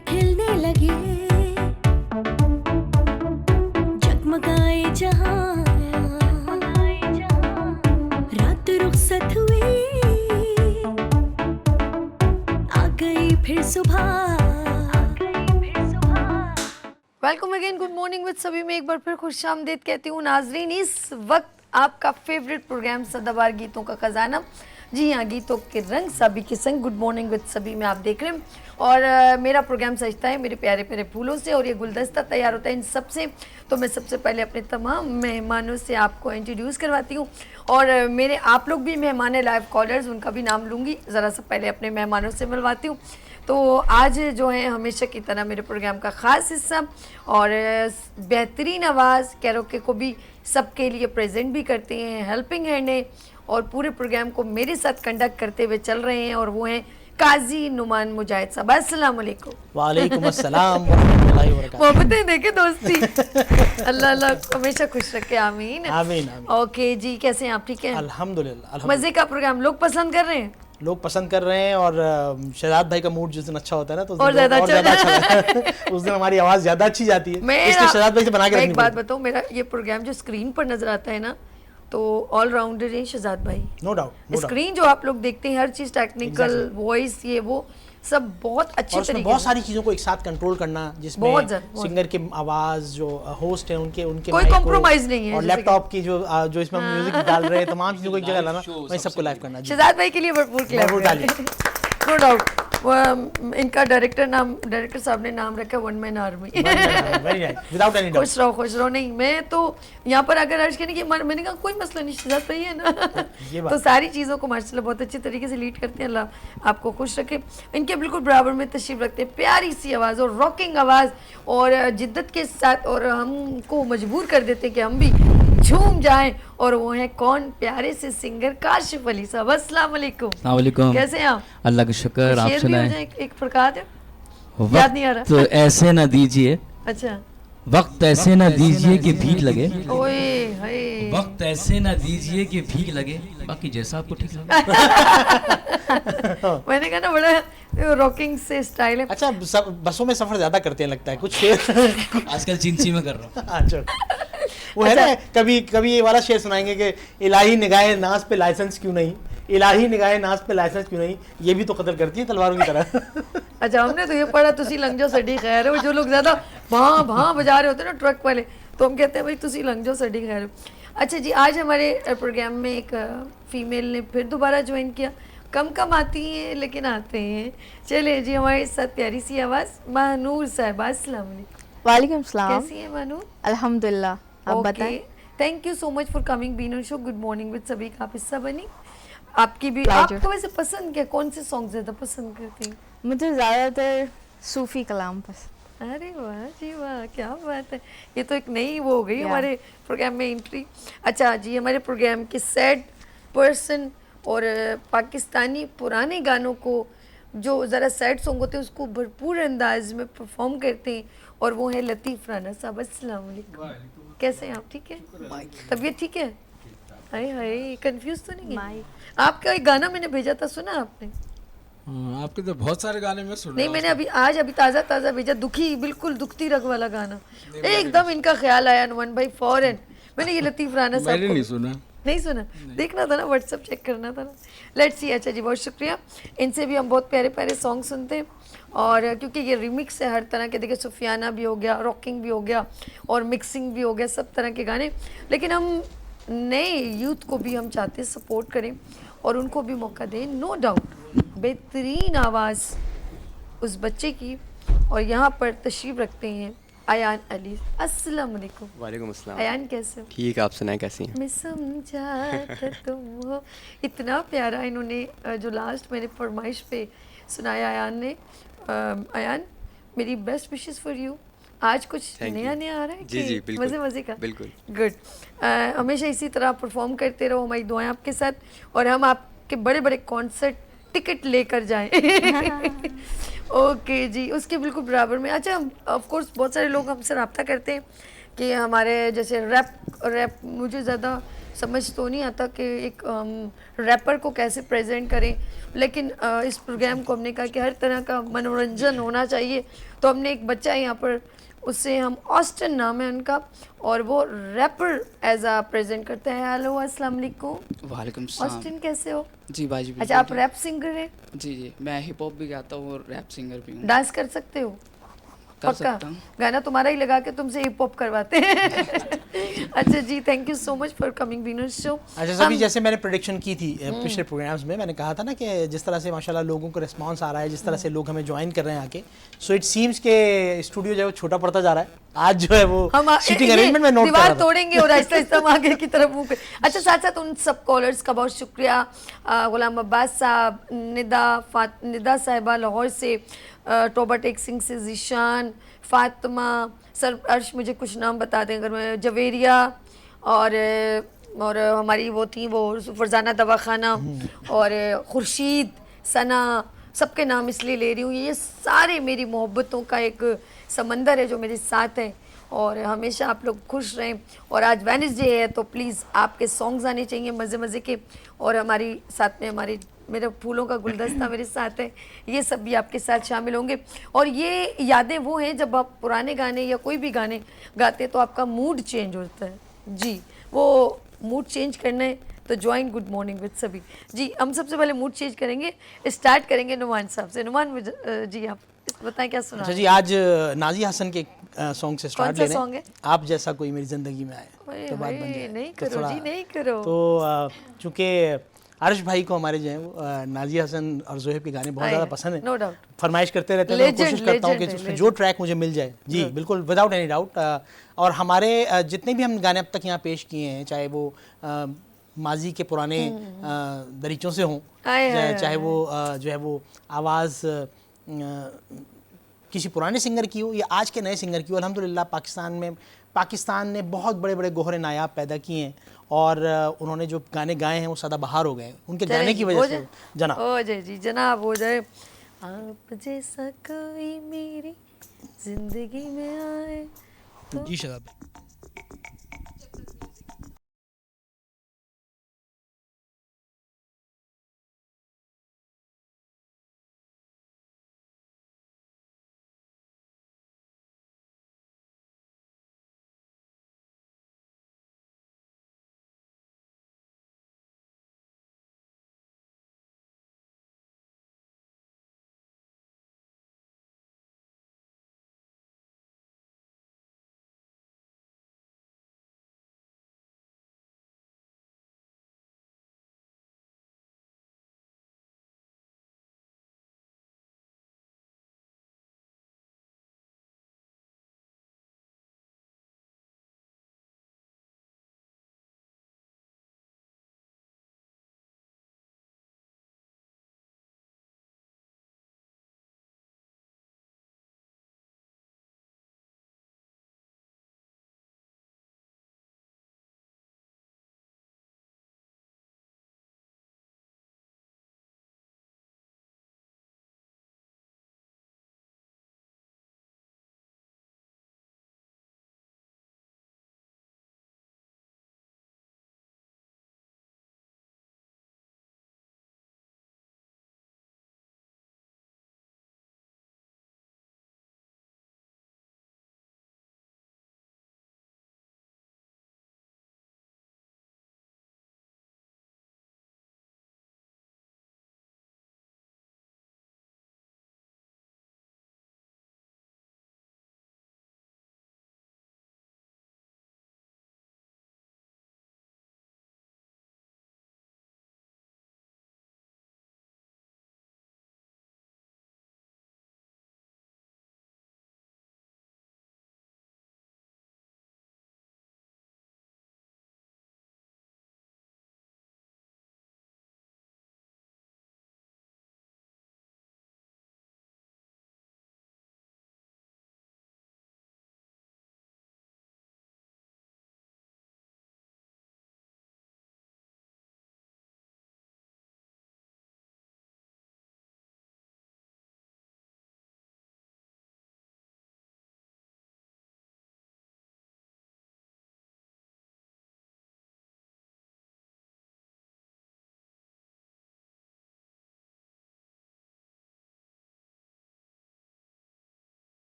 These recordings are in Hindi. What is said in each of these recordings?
खिलने लगे, जगमगाए जहां, रात रुखसत हुई, आ गई फिर सुबह। Welcome again, good morning with सभी में एक बार फिर खुशामदीद कहती हूँ नाजरीन। इस वक्त आपका फेवरेट प्रोग्राम सदाबहार गीतों का खजाना, जी हाँ, गीतों के रंग सभी के संग, गुड मॉर्निंग विद सभी में आप देख रहे हैं। और मेरा प्रोग्राम सजता है मेरे प्यारे प्यारे फूलों से और ये गुलदस्ता तैयार होता है इन सब से। तो मैं सबसे पहले अपने तमाम मेहमानों से आपको इंट्रोड्यूस करवाती हूँ और मेरे आप लोग भी मेहमान हैं, लाइव कॉलर्स, उनका भी नाम लूँगी। ज़रा सा पहले अपने मेहमानों से मिलवाती हूँ। तो आज जो है हमेशा की तरह मेरे प्रोग्राम का ख़ास हिस्सा और बेहतरीन आवाज़ कैरोके को भी सबके लिए प्रेजेंट भी करते हैं, हेल्पिंग हैंड है और पूरे प्रोग्राम को मेरे साथ कंडक्ट करते हुए चल रहे हैं और वो हैं काजी नुमान मुजाहिद साहब। अस्सलाम वालेकुम। वालेकुम अस्सलाम वरहमतुल्लाहि वबरकातुहू। मोहब्बतें देखे दोस्ती। अल्लाह अल्लाह हमेशा खुश रखे, आमीन आमीन आमीन। ओके जी, कैसे हैं आप? ठीक है, अल्हम्दुलिल्लाह। मज़े का प्रोग्राम लोग पसंद कर रहे हैं, लोग पसंद कर रहे हैं और शहजाद भाई का मूड जिस दिन अच्छा होता है ना तो उस दिन और ज़्यादा अच्छा अच्छा लगता है। उस दिन हमारी आवाज़ ज़्यादा अच्छी जाती है, इसलिए शहजाद भाई से बना के मैं रखनी एक बात पड़ेगी। बताऊं, मेरा ये प्रोग्राम जो स्क्रीन पर नजर आता है ना, तो ऑलराउंडर है शहजाद भाई। No doubt. स्क्रीन जो आप लोग देखते हैं, हर चीज टेक्निकल, वॉइस, ये वो सब बहुत अच्छे और उसमें तरीके बहुत से। सारी चीज़ों को एक साथ कंट्रोल करना, जिसमें बहुत ज़्यादा। सिंगर की आवाज़, जो होस्ट है उनके कोई mic को, compromise नहीं है, और जैसे लैपटॉप की जो इसमें म्यूजिक डाल रहे हैं, तमाम चीज़ों को एक जगह लाना, वहीं सबको लाइव करना। जी। शहजाद भाई के लिए भरपूर भरपूर क्लैप, ताली। No doubt. इनका डायरेक्टर साहब ने नाम रखा one man army. Very nice, without any doubt। खुश रहो। नहीं, मैं तो यहाँ पर अगर अर्ज करने की मैंने कहा कोई मसला नहीं, शहजाद भाई है ना। ये बात। तो सारी चीज़ों को माशाल्लाह बहुत अच्छे तरीके से लीड करते हैं, अल्लाह आपको खुश रखे। इनके बिल्कुल बराबर में तशरीफ रखते हैं, प्यारी सी आवाज़ और रॉकिंग आवाज़ और जिद्दत के साथ, और हमको मजबूर कर देते हैं कि हम भी झूम जाएं। और वो हैं कौन, प्यारे से सिंगर काशिफ अली साहब। अस्सलाम वालेकुम। वालेकुम। कैसे हैं आप? अल्लाह का शुक्र, आप शेर भी हो सुनाएं। जाए, एक फरकात है, याद नहीं आ रहा। वक्त ऐसे ना दीजिए, अच्छा, वक्त ऐसे ना दीजिए कि भीख लगे, ओए हाय। वक्त ऐसे ना दीजिए कि भीख लगे, बाकी जैसा आपको ठीक लगे। मैंने कहा ना, बड़ा रॉकिंग से स्टाइल है। अच्छा, बसों में सफर ज्यादा करते हैं लगता है कुछ शेर। आजकल चिंची में कर रहा हूँ। अच्छा, वो है ना, कभी ये वाला शेर सुनाएंगे कि इलाही निगाहे नाज पे लाइसेंस क्यों नहीं, इलाही निगाहे नाज पे लाइसेंस क्यों नहीं, ये भी तो कदर करती है तलवारों की तरह। अच्छा, हमने तो ये पढ़ा तुसी लंग जाओ सड़ी खैर है, वो जो लोग ज्यादा भां बजा रहे होते हैं ना ट्रक वाले, तो हम कहते हैं भाई तुसी लंग जाओ सड़ी खैर है। अच्छा जी, आज हमारे प्रोग्राम में एक फीमेल ने फिर दोबारा ज्वाइन किया। कम आती हैं लेकिन आते हैं। चलिए जी, हमारे साथ प्यारी सी आवाज़ महानूर साहिबा। अस्सलाम वालेकुम। वालेकुम सलाम। कैसी हैं महानूर? अल्हम्दुलिल्लाह, आप बताएं। Thank you so much for coming been on show. Good morning with सभी का आप हिस्सा बनी। आपकी भी, Pleasure. आपको वैसे पसंद क्या, कौन से सॉन्ग ज़्यादा पसंद करते हैं? मुझे ज़्यादातर सूफ़ी कलाम पसंद। अरे वाह जी वाह, क्या बात है। ये तो एक नई वो हो गई हमारे प्रोग्राम में एंट्री। अच्छा जी, हमारे प्रोग्राम के सैड पर्सन और पाकिस्तानी पुराने गानों को, जो ज़रा सैड सॉन्ग होते हैं, उसको भरपूर अंदाज में परफॉर्म करते हैं और वो है लतीफ़ राना साहब। अस्सलाम वालेकुम। कैसे हैं आप? ठीक है, तबीयत ठीक है? हाय हाय, कंफ्यूज तो नहीं है? आपका एक गाना मैंने भेजा था, सुना आपने? आपके तो बहुत सारे गाने में सुन नहीं, मैंने अभी ताज़ा भेजा, दुखी, बिल्कुल दुखती रग वाला गाना। एकदम इनका ख्याल आया नुमान भाई फौरन, मैंने ये लतीफ़ राना साहब मैंने नहीं सुना। नहीं सुना? देखना था ना, व्हाट्सअप चेक करना था ना। Let's see. अच्छा जी, बहुत शुक्रिया। इनसे भी हम बहुत प्यारे प्यारे सॉन्ग सुनते हैं और क्योंकि ये रिमिक्स है हर तरह के, देखिए सुफियाना भी हो गया, रॉकिंग भी हो गया और मिक्सिंग भी हो गया, सब तरह के गाने। लेकिन हम नए यूथ को भी हम चाहते हैं सपोर्ट करें और उनको भी मौका दें। नो डाउट बेहतरीन आवाज़ उस बच्चे की, और यहाँ पर तशरीफ़ रखते हैं अयान अली। अस्सलाम वालेकुम। वालेकुम अस्सलाम। अयान कैसे हो? ठीक, आप सुनाएं कैसी हैं? मैं समझा था तुम हो। इतना प्यारा इन्होंने जो लास्ट मैंने फरमाइश पे सुनाया अयान ने। अयान, मेरी बेस्ट विशेस फॉर यू। आज कुछ Thank नया you. नया आ रहा है जी, जी, बिल्कुल। मज़े का? बिल्कुल। गुड। हमेशा इसी तरह परफॉर्म करते रहो, हमारी दुआएं आपके साथ, और हम आपके बड़े बड़े कॉन्सर्ट टिकट लेकर जाएं। ओके जी, उसके बिल्कुल बराबर में। अच्छा, ऑफ कोर्स बहुत सारे लोग हमसे रब्ता करते हैं, कि हमारे जैसे रैप मुझे ज़्यादा समझ तो नहीं आता कि एक रैपर को कैसे प्रेजेंट करें, लेकिन इस प्रोग्राम को हमने कहा कि हर तरह का मनोरंजन होना चाहिए, तो हमने एक बच्चा यहाँ पर, उससे हम ऑस्टिन नाम है उनका, और वो रैपर एज आ प्रेजेंट करते हैं। हेलो अस्सलाम वालेकुम। वालेकुम सलाम। ऑस्टिन कैसे हो? जी बाजी बिल्कुल अच्छा, आप ठीक। रैप सिंगर हैं? जी जी, मैं हिप हॉप भी गाता हूँ और रैप सिंगर भी हूँ। डांस कर सकते हो? कर पक्का? सकता हूँ। गाना तुम्हारा ही लगा के तुमसे हिप हॉप करवाते हैं। अच्छा जी, thank you so much for coming winner show. अच्छा सभी, जैसे मैंने प्रेडिक्शन की थी पिछले प्रोग्राम्स में, मैंने कहा था ना कि जिस तरह से माशाल्लाह लोगों को रिस्पांस आ रहा है, जिस तरह से लोग हमें ज्वाइन कर रहे हैं आके, सो इट सीम्स के स्टूडियो जो है वो छोटा पड़ता जा रहा है। आज जो है वो हम सीटिंग अरेंजमेंट में नोट कर दीवार रहा था। तोड़ेंगे और आहिस्ता आहिस्ता हम आगे की तरफ मूव कर। अच्छा, साथ साथ उन सब कॉलर्स का बहुत शुक्रिया, गुलाम अब्बास साहब, निदा साहिबा लाहौर से, टोबा टेक सिंह से जीशान, फातिमा सर, अर्श मुझे कुछ नाम बता दें अगर मैं, जवेरिया, और हमारी वो थी वो फरजाना दवाखाना, और खुर्शीद, सना, सबके नाम इसलिए ले रही हूँ, ये सारे मेरी मोहब्बतों का एक समंदर है जो मेरे साथ है, और हमेशा आप लोग खुश रहें। और आज वेडनेसडे है तो प्लीज़ आपके सॉन्ग्स आने चाहिए मज़े मज़े के, और हमारी साथ में हमारी मेरे फूलों का गुलदस्ता मेरे साथ है, ये सब भी आपके साथ शामिल होंगे। और ये यादें वो हैं जब आप पुराने गाने या कोई भी गाने गाते हैं तो आपका मूड चेंज होता है जी, वो मूड चेंज करना है तो ज्वाइन गुड मॉर्निंग विद सभी जी। हम सबसे पहले मूड चेंज करेंगे, स्टार्ट करेंगे नुमान साहब से। नुमान जी, आप बताएं क्या सुना? अच्छा जी, आज नाजिया हसन के सॉन्ग से स्टार्ट सा ले रहे सॉन्ग हैं। है? आप जैसा कोई मेरी ज़िंदगी में आए ओए तो बात बन होए, जाए। नहीं तो करो थोड़ा- जी, नहीं करो। तो चूँकि अर्श भाई को हमारे जो है वो नाजिया हसन और जोहेब के गाने बहुत आए ज़्यादा हैं, पसंद है, no doubt। फरमाइश करते रहते हैं, तो मैं Legend, कोशिश करता हूँ कि legend है, उसमें जो ट्रैक मुझे मिल जाए जी, बिल्कुल विदाउट एनी डाउट। और हमारे जितने भी हम गाने अब तक यहाँ पेश किए हैं, चाहे वो माजी के पुराने दरीचों से हों, आए, आए, चाहे वो जो है वो आवाज़ किसी पुराने सिंगर की हो या आज के नए सिंगर की हो, अल्हम्दुलिल्लाह पाकिस्तान ने बहुत बड़े बड़े गोहरे नायाब पैदा किए हैं, और उन्होंने जो गाने गाए हैं वो सदाबहार हो गए उनके गाने की वजह से। जना हो जाए जी, जनाब हो जाए। आप जैसा कोई मेरी जिंदगी में आए तो जी शराब।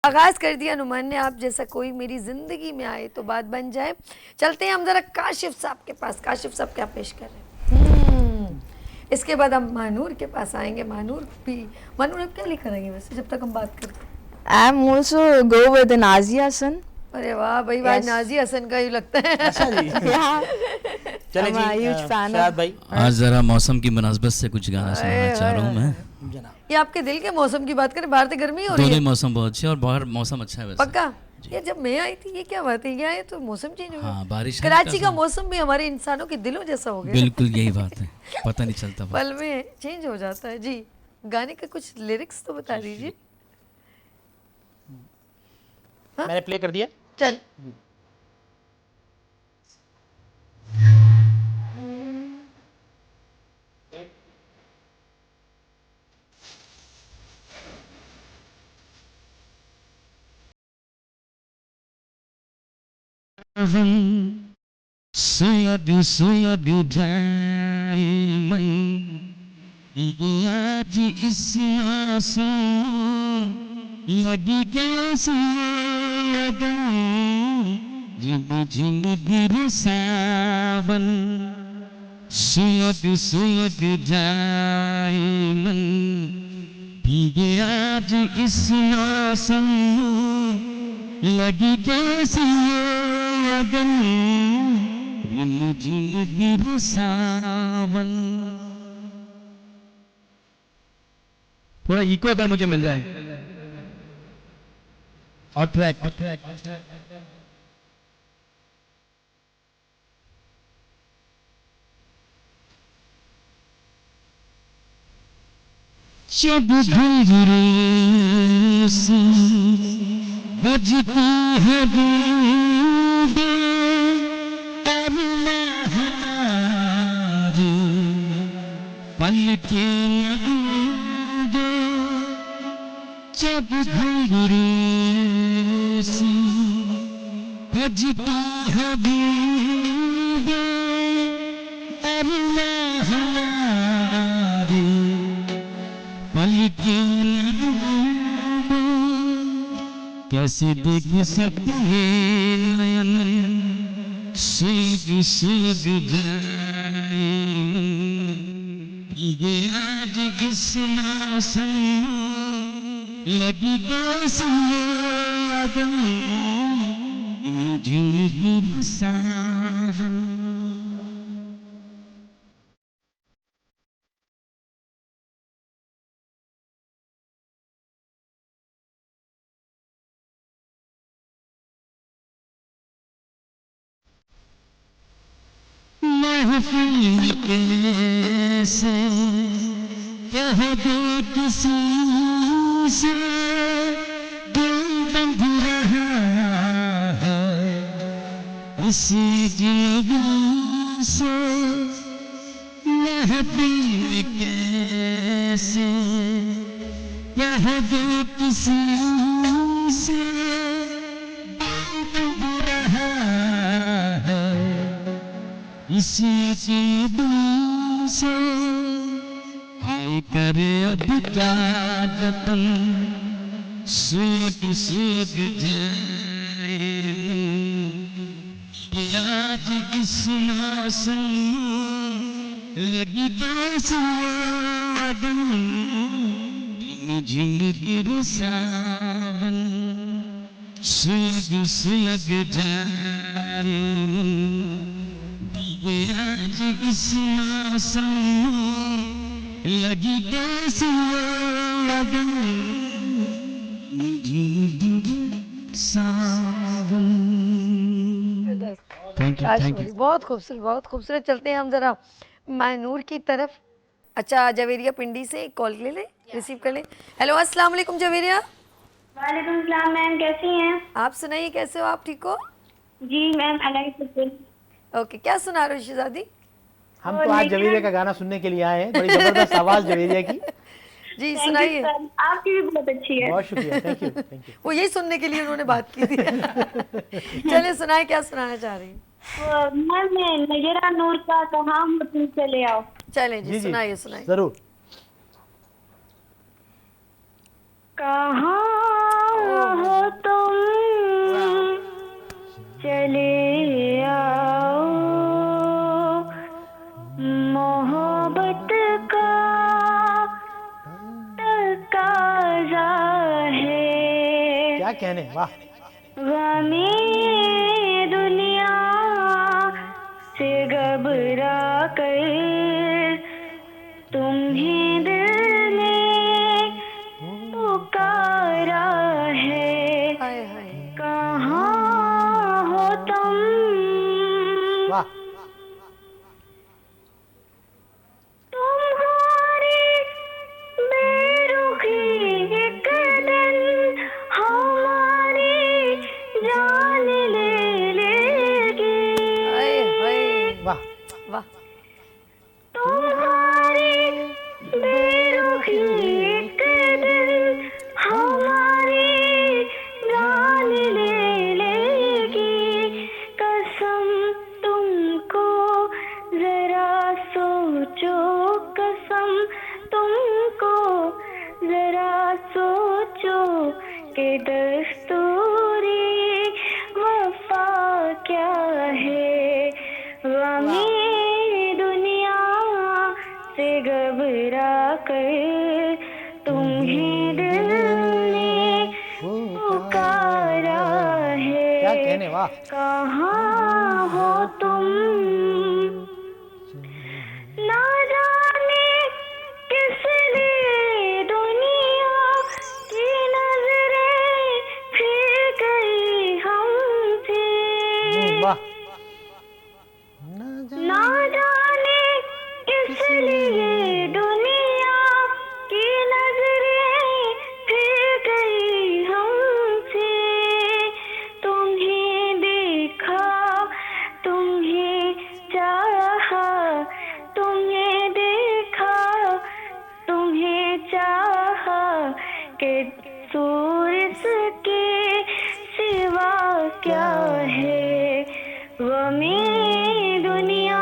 आगाज कर दिया नुमान ने, आप जैसा कोई मेरी जिंदगी में आए तो बात बन जाए। चलते हैं हम जरा काशिफ साहब के पास। काशिफ साहब क्या पेश कर रहे हैं? इसके बाद हम महानूर के पास आएंगे। महानूर अब क्या लिखा रहेंगे वैसे जब तक हम बात करते हैं? I'm also go with an Azia son. अरे वाह भाई, आज नाजी हसन का ही लगता है। अच्छा जी। Yeah. चले I'm a ji huge fan of- शायद भाई आज ज़रा मौसम की मुनासबत से कुछ गाना सुनाना चाह रहा हूँ मैं। जनाब। ये आपके दिल के मौसम की बात करें, बाहर तो गर्मी हो रही दोनों है। ही मौसम बहुत अच्छे और बाहर मौसम अच्छा है वैसे। पक्का ये जब मैं आई थी, ये क्या बात है, ये आए तो मौसम चेंज हो गया। हाँ, बारिश हल्का कराची का सा। मौसम भी हमारे इंसानों के दिलों जैसा हो गया, बिल्कुल यही बात है, पता नहीं चलता बात। पल में चेंज हो जाता है जी। गाने का कुछ लिरिक्स तो बता दीजिए। मैंने प्ले कर दिया। चल सोया आज इस आंसू लगी कैसे झिम झिम गिर सावन सोयद जाए मन भीगे आज इस आंसू लगी कैसे लगन झिम झिम गिर सावन। थोड़ा इको अगर मुझे मिल जाए और ट्रैक जब घुंघरू से बजती है बूंदें अरुणा हमारी पलकें बूंदे जब घुंघरू से बजती है बूंदें अरुणा हमारी कैसे देख सकते हैं नयन सूझ जाए ये आज किस मौसम लगी कैसी लगन झिम सावन। महफिल कैसे कह दो किसी से दिल बंध रहा है इसी जीवन से। महफिल कैसे कह दो किसी से दिल बंध रहा है इसी जीवन से। हाय करे अधिकार जतन सूझ जाए कि आज किस मौसम लगी कैसी लगन झिम गिर सावन सूझ जाए आज इस मौसम लगी कैसी लगन सावन। Thank you. बहुत खूबसूरत, बहुत खूबसूरत। चलते हैं हम जरा मानूर की तरफ। अच्छा, जवेरिया पिंडी से एक कॉल ले ले, रिसीव कर ले। हेलो, अस्सलाम वालेकुम जवेरिया। वालेकुम सलाम मैम, कैसी हैं आप सुनाइए, कैसे हो आप? ठीक हो? जी मैम, अल्लाह की शुक्र। ओके, क्या सुना रहे हो शहजादी? हम तो आज जवेरिया का गाना सुनने के लिए आए हैं। बड़ी जबरदस्त आवाज जवेरिया की। जी सुनाइए। आपकी भी बहुत अच्छी है। बहुत शुक्रिया, थैंक यू। वो यही सुनने के लिए उन्होंने बात की थी। चलिए सुनाए, क्या सुनाना चाह रही हैं? मैम मैं नजरा नूर का कहाँ हो तुम चले आओ। चले जी, सुनाइए सुनाइए। जरूर। कहाँ हो तुम चले आओ, मोहब्बत का तकाजा है। क्या कहने, वाह। गमे दुनिया से घबरा कर तुम्हें दिल ने पुकारा है। हाय हाय। कहाँ हो तुम, वाह। तुम्हारी बेरुखी एक दिन हमारी जान ले लेगी। हाय हाय। वाह। वाह। तुम्हारी बेरुखी एक दिन हमारी जान ले लेगी। कसम तुमको जरा सोचो, कसम तुमको जरा सोचो कि दस्तूरी वफा क्या है। गमे दुनिया से घबरा कर तुम्हें दिल ने पुकारा क्या है। कहने, वाह। कहाँ हो तुम, ना जाने किस लिए दुनिया की नजरें फिर गई हमसे। वाह। ना जाने किस लिए दुनिया की नजरें फिर गई हमसे। तुम्हें देखा, तुम्हें चाहा, तुम्हें देखा, तुम्हें चाहा कि सूरज के सिवा क्या है। गमे दुनिया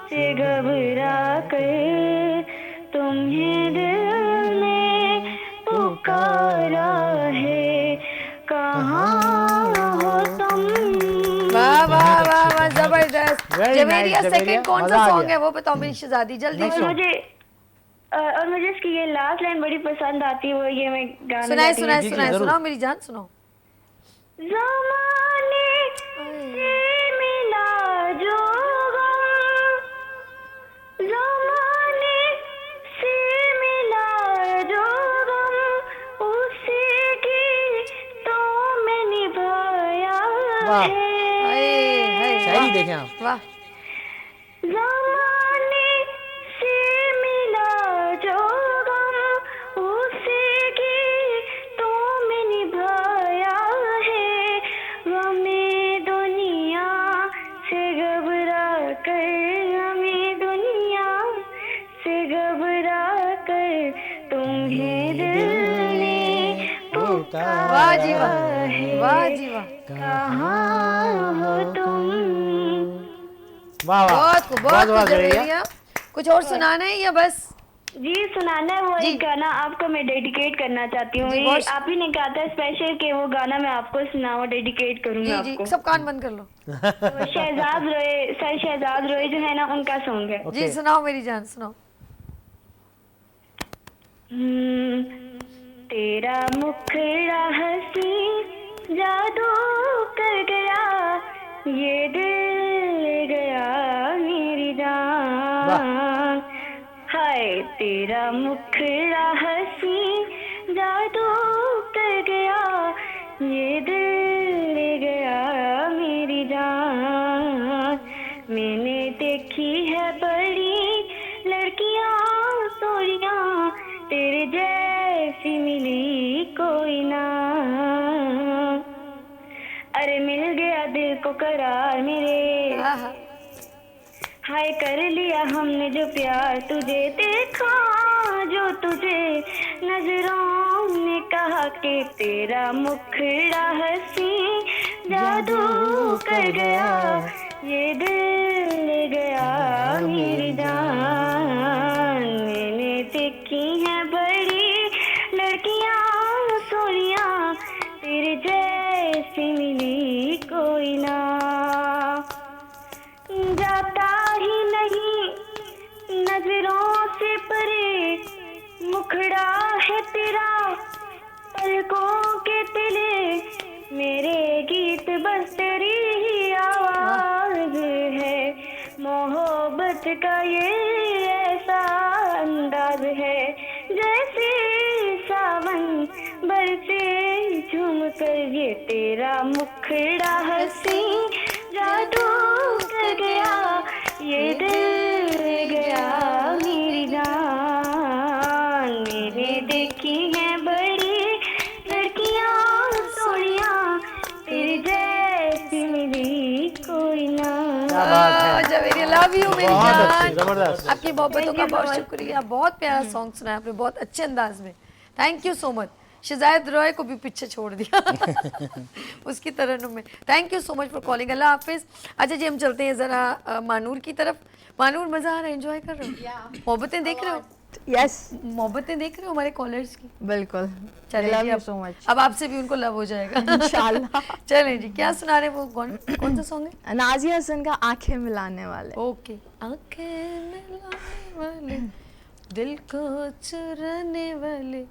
से घबरा कर तुम्हें दिल ने पुकारा है। कहाँ हो तुम। वाह वाह वाह वाह, जबरदस्त। Very Javeria nice, second Javeria, कौन मजा सा आ सॉन्ग गया। है वो बताओ मेरी शहजादी जल्दी। और मुझे इसकी ये लास्ट लाइन बड़ी पसंद आती है, वो ये मैं गाना सुनाए गाती हूँ। सुनाए जी, सुनाए, जरूर। सुनाओ मेरी जान, सुनाओ। ज़माने से मिला जो गम, ज़माने से मिला जो गम, उसी की तो मैं निभाया वाह। है। हाय हाय। शायरी देखें आप। वाह। ज़माने से मिला जो गम, उसी की तो मैं निभाया है। गमे दुनिया से घबरा कर, गमे दुनिया से घबरा कर तुम्हें दिल ने पुकारा वाह जी वाह, है। वाह जी वाह। कहाँ हो तुम। वाह वाह। बहुत खूब, बहुत खूब जवेरिया। जवेरिया। कुछ और सुनाना है या बस? जी सुनाना है, वो जी। एक गाना आपको मैं डेडिकेट करना चाहती हूँ। जी, ये बहुत- आप ही ने कहा था स्पेशल कि वो गाना मैं आपको सुनाऊँ, डेडिकेट करूँ मैं जी आपको। जी, सब कान बंद कर लो। तो शहजाद रोए, सर शहजाद रोए जो है ना, उनका सॉन्ग है। जी सुनाओ मेरी जान, सुनाओ। तेरा मुखड़ा हंसी जादू कर गया, ये दिल ले गया मेरी जान। हाय तेरा मुखड़ा हंसी जादू कर गया, ये दिल ले गया मेरी जान। मैंने देखी है बड़ी लड़कियां सोनिया, तेरे जैसी मिली कोई ना। अरे मिल गया दिल को करार मेरे, हाय कर लिया हमने जो प्यार, तुझे देखा जो तुझे नजरों ने कहा कि तेरा मुखड़ा हंसी जादू कर गया, ये दिल ले गया मेरी जान। मैंने देखी है बड़ी लड़कियां सोनिया, मुखड़ा है तेरा पलकों के तिले मेरे गीत बस तेरी ही आवाज है मोहब्बत का ये ऐसा अंदाज है जैसे सावन बरसे झूम कर ये तेरा मुखड़ा हंसी जादू कर गया ये दिल गया मेरी जान मैंने देखी है बड़ी लड़कियां सोनिया तेरी जैसी मेरी कोई ना जवेरी लव यू मेरी बहुत जान। अच्छी, जबरदस्त। आपकी मोहब्बतों का बहुत शुक्रिया, बहुत प्यारा सॉन्ग सुना आपने बहुत अच्छे अंदाज में, थैंक यू सो मच। शिजायत रॉय को भी पीछे छोड़ दिया उसकी तरह में। Thank you so much for calling, अल्लाह हाफिज। अच्छा जी हम चलते हैं ज़रा मानूर की तरफ। मानूर मज़ा आ रहा है, एंजॉय कर रहे हो, मोहब्बतें देख रहे हो? यस मोहब्बतें देख रहे हो हमारे कॉलर्स की? बिल्कुल। चलिए लव जी, यू अब- सो मच। अब आपसे भी उनको लव हो जाएगा इंशाल्लाह। चलें जी, क्या सुना रहे हैं वो, कौन सा सॉन्ग है? नाजिया हसन का आंखें मिलाने वाले। ओके। आंखें मिलाने वाले दिल को चुराने वाले।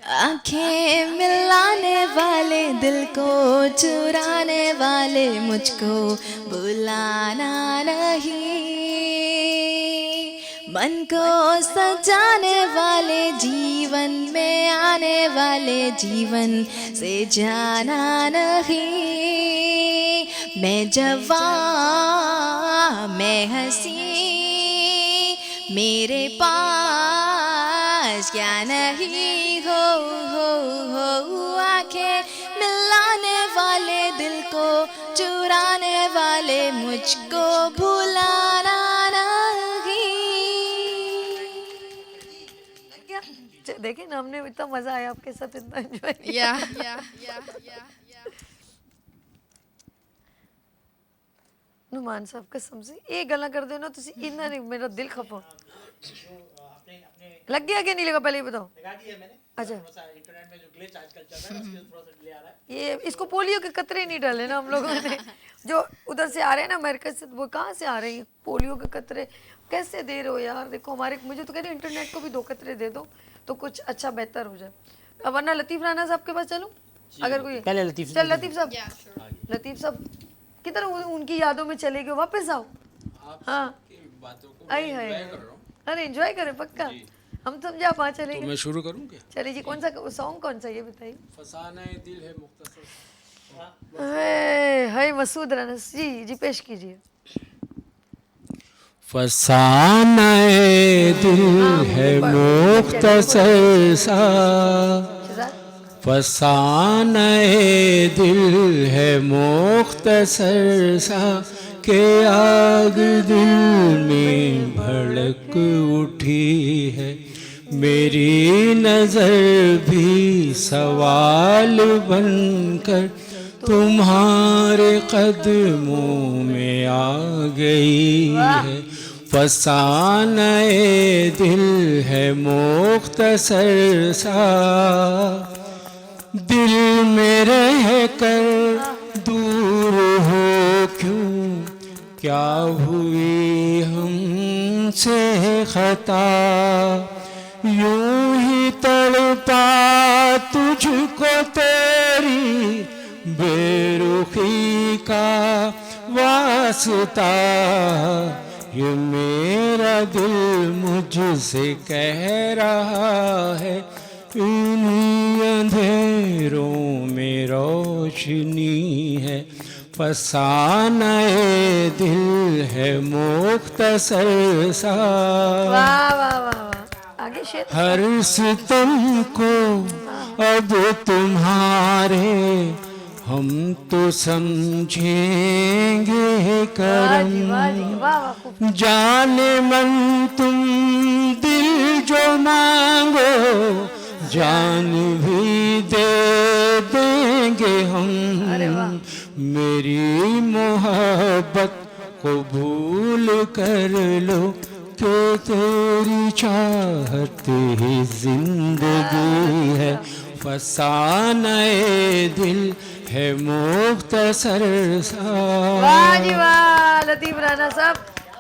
आंखें मिलाने वाले दिल को चुराने वाले मुझको बुलाना नहीं मन को सजाने वाले जीवन में आने वाले जीवन से जाना नहीं मैं जवां मैं हंसी मेरे पास क्या नहीं हो आंखें मिलाने वाले दिल को चुराने वाले मुझको भुलाना नहीं। देखिए ना हमने इतना मजा आया आपके साथ, इतना एंजॉय नुमान साहब कसम से ये गल्ला कर देना तुसी इतना नहीं मेरा दिल खपा लग गया कि नहीं लगा पहले ये बताओ। अच्छा इंटरनेट में जो ग्लिच आजकल चल रहा है उसके थोड़ा सा डिले आ रहा है। ये इसको पोलियो के कतरे नहीं डाले ना हम लोगों ने जो उधर से आ रहे हैं ना अमेरिका से, वो कहाँ से आ रहे हैं पोलियो के कतरे कैसे दे रहे हो यार। देखो हमारे मुझे तो कह रहे इंटरनेट को भी 2 कतरे दे दो तो कुछ अच्छा बेहतर हो जाए। अब वरना लतीफ़ राना साहब के पास चलूं अगर कोई पहले लतीफ़ चल लतीफ़ साहब किधर उनकी यादों में चले गए, वापस आओ। हाँ आई है अरे एंजॉय करें पक्का, हम समझे आप वहाँ चले तो गए। मैं शुरू करूं क्या? चलिए जी, कौन सा सॉन्ग कौन सा ये बताइए। फसाना है दिल है मुख्तसर। हाय मसूद राना जी पेश कीजिए। फसाना है दिल है मुख्तसर सा फसाना है दिल है मुख्तसर सा के आग दिल में भड़क उठी है मेरी नजर भी सवाल बनकर तुम्हारे कदमों में आ गई है फसाना दिल है मुख्तसर सा दिल में रह कर दूर हो क्यों क्या हुई हमसे खता यूं ही तड़पा तुझको तेरी बेरुखी का वास्ता ये मेरा दिल मुझसे कह रहा है इन्हीं अंधेरों में रोशनी है फसाना दिल है मुख्तसर सा वाह वाह वाह वाह आगे शेर। हर सितम को अब तुम्हारे हम तो समझेंगे करम वाह जाने मन तुम दिल जो मांगो जान भी दे देंगे हम मेरी मोहब्बत को भूल कर लो कि तेरी चाहत ही जिंदगी है फसाना दिल है मुख्तसर सा। वाह जी वाह लतीफ राना साहब,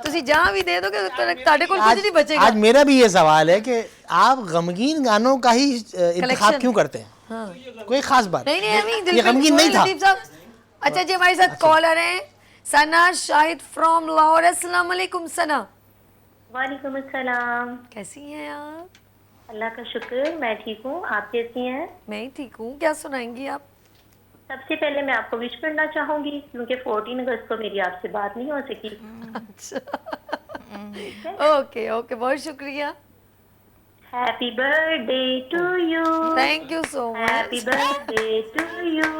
ਤੁਸੀਂ जहां भी दे दोगे ਤੁਹਾਡੇ ਕੋਲ ਕੁਝ ਨਹੀਂ ਬਚेगा। आज मेरा भी ये सवाल है कि आप गमगीन गानों का ही इंतखाब क्यों करते हैं? हाँ। कोई खास बात नहीं नहीं अभी ये गमगीन नहीं था। लतीफ साहब, अच्छा जी हमारे साथ कॉलर हैं सना शाहिद फ्रॉम लाहौर। अस्सलाम वालेकुम सना, वालेकुम अस्सलाम। कैसी हैं आप? अल्लाह का शुक्र, मैं ठीक हूँ। आप कैसी हैं? मैं ही ठीक हूँ। क्या सुनाएंगी आप? सबसे पहले मैं आपको विश करना चाहूंगी क्योंकि 14 अगस्त को मेरी आपसे बात नहीं हो सकी। अच्छा ओके ओके, बहुत शुक्रिया। Happy birthday to you. Thank you so happy much. Birthday to you.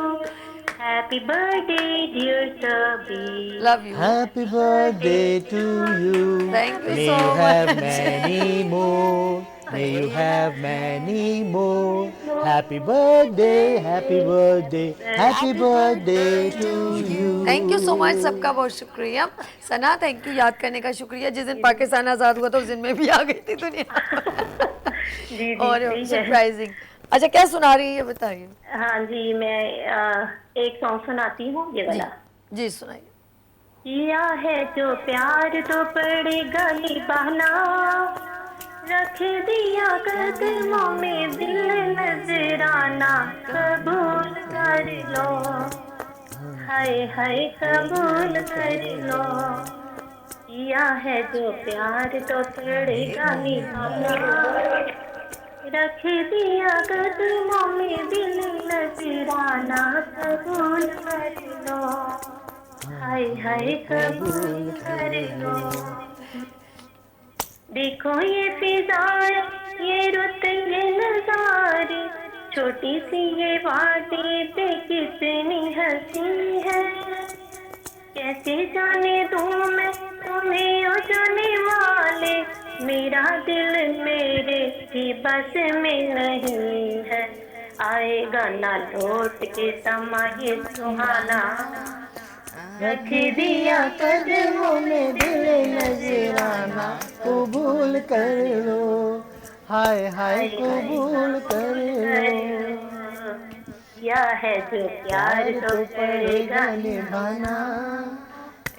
Happy birthday dear सभी। Love you. Happy birthday to you. Thank you May so you have much. many more. May you have many more. Happy birthday, happy birthday, happy birthday to you. Thank you so much, सबका बहुत शुक्रिया। सना थैंक यू, याद करने का शुक्रिया। जिस दिन पाकिस्तान आज़ाद हुआ था उस दिन मैं भी आ गई थी दुनिया जी और सही है। सरप्राइजिंग। अच्छा क्या सुना रही है बताइए। हाँ जी, मैं एक सॉन्ग सुनाती हूँ, ये वाला। जी सुनाइए। किया है जो प्यार तो पड़ेगा निभाना, रख दिया कदमों में दिल नजराना, कबूल कर लो, हाय हाय कबूल कर लो। किया है जो प्यार तो पड़ेगा निभाना, रख दिया कदमों में दिल नजराना, कबूल कर लो, हाय हाय कबूल कर लो। देखो ये फिजाएं, ये रुत, ये नजारे, छोटी सी ये वादी पे कितनी हंसी है। कैसे जाने दूं मैं तुम्हें ओ जाने वाले, मेरा दिल मेरे ही बस में नहीं है। आएगा ना लौट के समा ये सुहाना, रख दिया कदमों में दिल नजराना, कबूल कर लो, हाय हाय कबूल कर लो। क्या है जो प्यार तो पड़ेगा निभाना,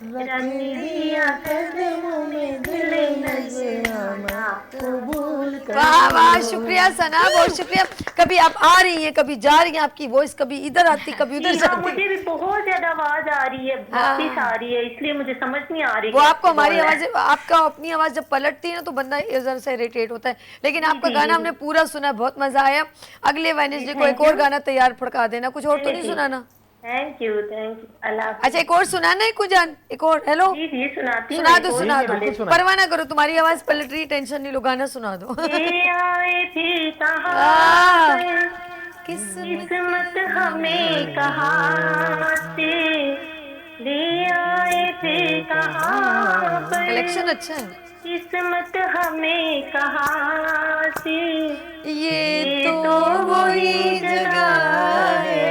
रख दिया कदमों में दिल नजराना, कबूल कर। वाह वाह, शुक्रिया सना, बहुत शुक्रिया। कभी आप आ रही हैं, कभी जा रही हैं, आपकी वॉइस कभी इधर आती कभी उधर हाँ, जाती। मुझे भी बहुत ज्यादा आवाज आ रही है, वापिस आ रही है, इसलिए मुझे समझ नहीं आ रही। वो आपको हमारी आवाज, आपका अपनी आवाज जब पलटती है ना तो बंदा इधर से इरिटेट होता है। लेकिन आपका गाना हमने पूरा सुना, बहुत मजा आया। अगले वेडनेसडे को एक और गाना तैयार फड़का देना, कुछ और तो नहीं सुनाना। थैंक यू अल्लाह। अच्छा एक और सुनाना है कुछ जान, एक और। हेलो जी जी सुनाती हूँ, सुना एक दो और सुना सुना दो, देती परवाह ना करो, तुम्हारी आवाज पलट रही, टेंशन नहीं लो, गाना सुना दो। ये आए भी कहाँ से, किस्मत हमें कहाँ से ले आए थे, कहाँ पर कलेक्शन अच्छा है। किस्मत हमें कहाँ से, ये तो वही जगह है,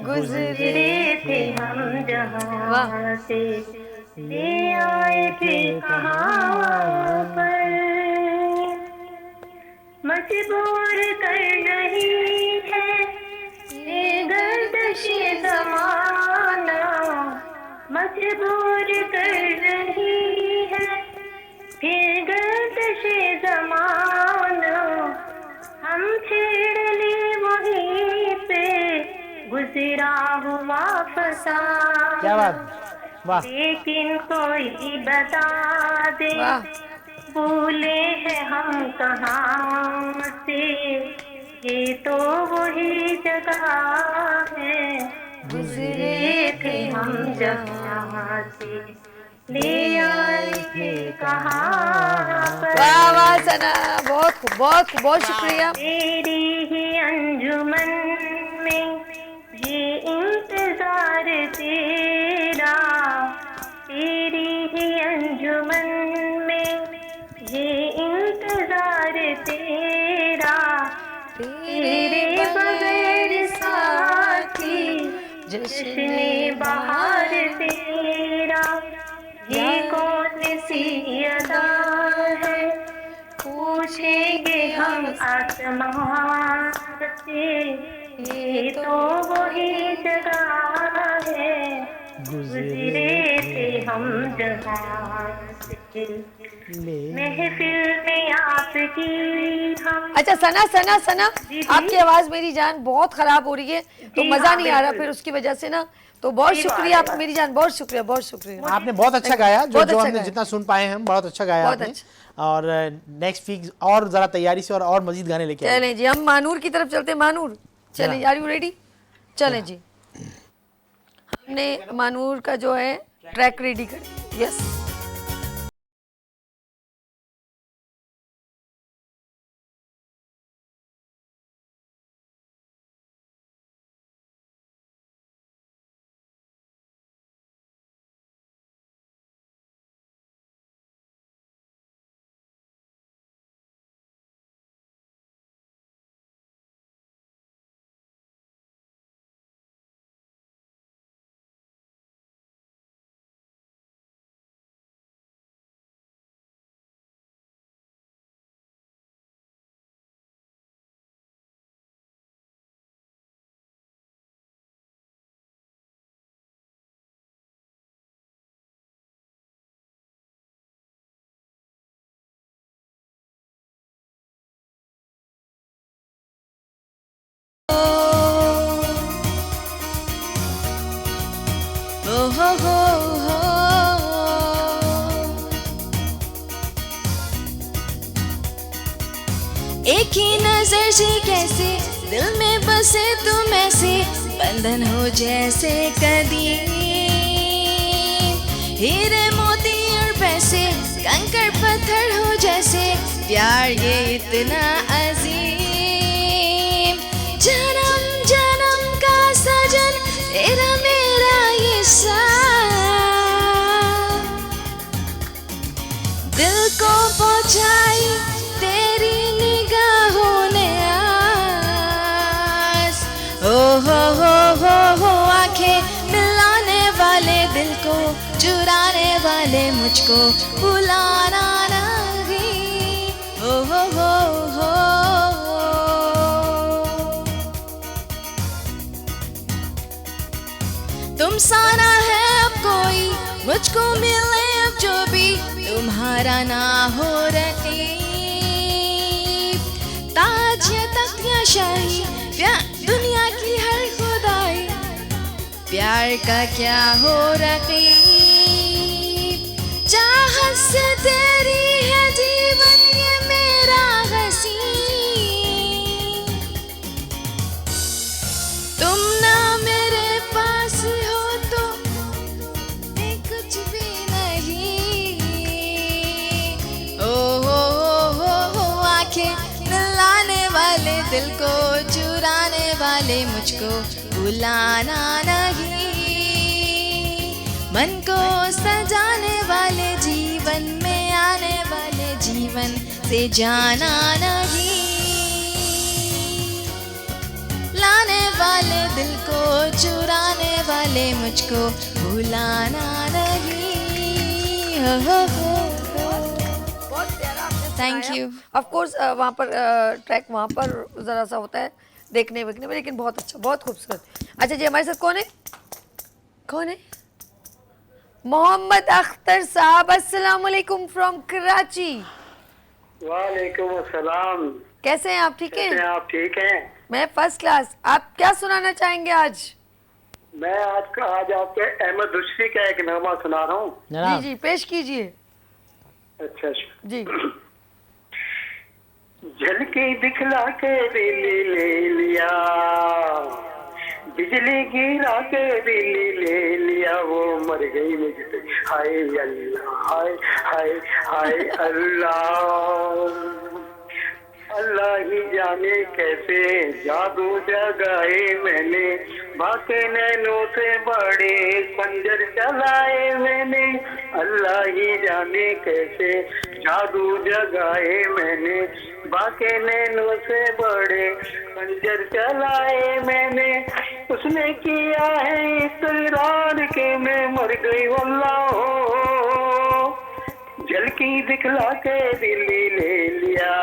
गुजरे थे हम जहाँ से, ले आए थे कहाँ पर। मजबूर कर रही है ये गर्दिशे ज़माना, मजबूर कर रही है फिर गर्दिशे ज़माना। हम छेड़ ले वहीं पे गुजरा हुआ फसाना। क्या बात, वाह। लेकिन कोई बता दे भूले हैं हम कहाँ से, ये तो वही जगह है, गुजरे थे हम जहाँ से, ले आए थे कहाँ पर। वाह वाह सना, बहुत बहुत बहुत शुक्रिया। तेरी ही अंजुमन में ये इंतजार तेरा, तेरी ही अंजुमन में ये इंतजार तेरा, तेरे बगैर साथी जश्ने बहार तेरा। ये कौन सी अदा है पूछेंगे हम आसमान से, ये तो वही जगह है, गुजरे थे हम जहाँ से। महफिल में आपकी हम। अच्छा सना सना सना, आपकी आवाज मेरी जान बहुत खराब हो रही है, तो जी, मजा हाँ, नहीं आ रहा बिल्कुल। फिर उसकी वजह से ना, तो बहुत जी, शुक्रिया बात है। मेरी जान, बहुत शुक्रिया, बहुत शुक्रिया। आपने बहुत अच्छा गाया, जो बहुत जो अच्छा हमने गाया। जितना सुन पाए हैं हम, बहुत अच्छा गाया बहुत आपने। अच्छा। और नेक्स्ट वीक और जरा तैयारी से और मजीद गाने लेके आइए। चलें जी, हम मानूर की तरफ चलते हैं। मानूर चलें, आर यू रेडी? चलें जी, हमने मानूर का जो है ट्रैक रेडी कर। यस एक ही नजर से कैसे दिल में बसे तुम ऐसे, बंधन हो जैसे कदीम। हीरे मोती और पैसे कंकड़ पत्थर हो जैसे, प्यार ये इतना अजीम। जन्म जन्म का सजन तेरा मेरा ये साथ, दिल को पहुंचाई तेरी निगाहों ने आस। ओ हो आंखें मिलाने वाले दिल को, चुराने वाले मुझको भुलाना नहीं। ओ हो तुम साना है अब कोई, मुझको मिले अब जो भी तुम्हारा ना हो रकीब। ताज या तख्त या शाही, दुनिया की हर खुदाई, प्यार का क्या हो रकीब। चाहत से तेरी है जीवन ये मेरा हसीन, तुम ना मेरे पास हो तो मैं कुछ भी नहीं। ओ हो आंखें मिलाने वाले दिल को, चुराने वाले मुझको भुलाना नहीं। मन को सजाने वाले, जीवन में आने वाले, जीवन से जाना नहीं। लाने वाले दिल को, चुराने वाले मुझको भुलाना नहीं। हो थैंक यू। ऑफ कोर्स वहाँ पर ट्रैक वहाँ पर ज़रा सा होता है देखने वेखने में, लेकिन बहुत अच्छा, बहुत खूबसूरत। अच्छा जी, हमारे साथ कौन है? कौन है? मोहम्मद अख्तर साहब, अस्सलाम वालेकुम फ्रॉम कराची। वालेकुम अस्सलाम। कैसे हैं आप? ठीक कैसे हैं हैं? आप? ठीक हैं। मैं फर्स्ट क्लास। आप क्या सुनाना चाहेंगे आज? मैं आज आपके अहमद रुश्दी का एक नगमा सुना रहा हूँ। जी जी, पेश कीजिए। अच्छा जी। झलकी दिखला के दिल ले लिया, बिजली गिरा के दिल ले लिया, वो मर गई मुझसे। हाय अल्लाह, हाय हाय हाय अल्लाह, अल्लाह ही जाने कैसे जादू जगाए मैंने, बाके नैनों से बड़े खंजर चलाए मैंने। अल्लाह ही जाने कैसे जादू जगाए मैंने, बाके नैनों से बड़े खंजर चलाए मैंने। उसने किया है इकरार के मैं मर गई वल्लाह हो, झलकी दिखला के दिल ले लिया,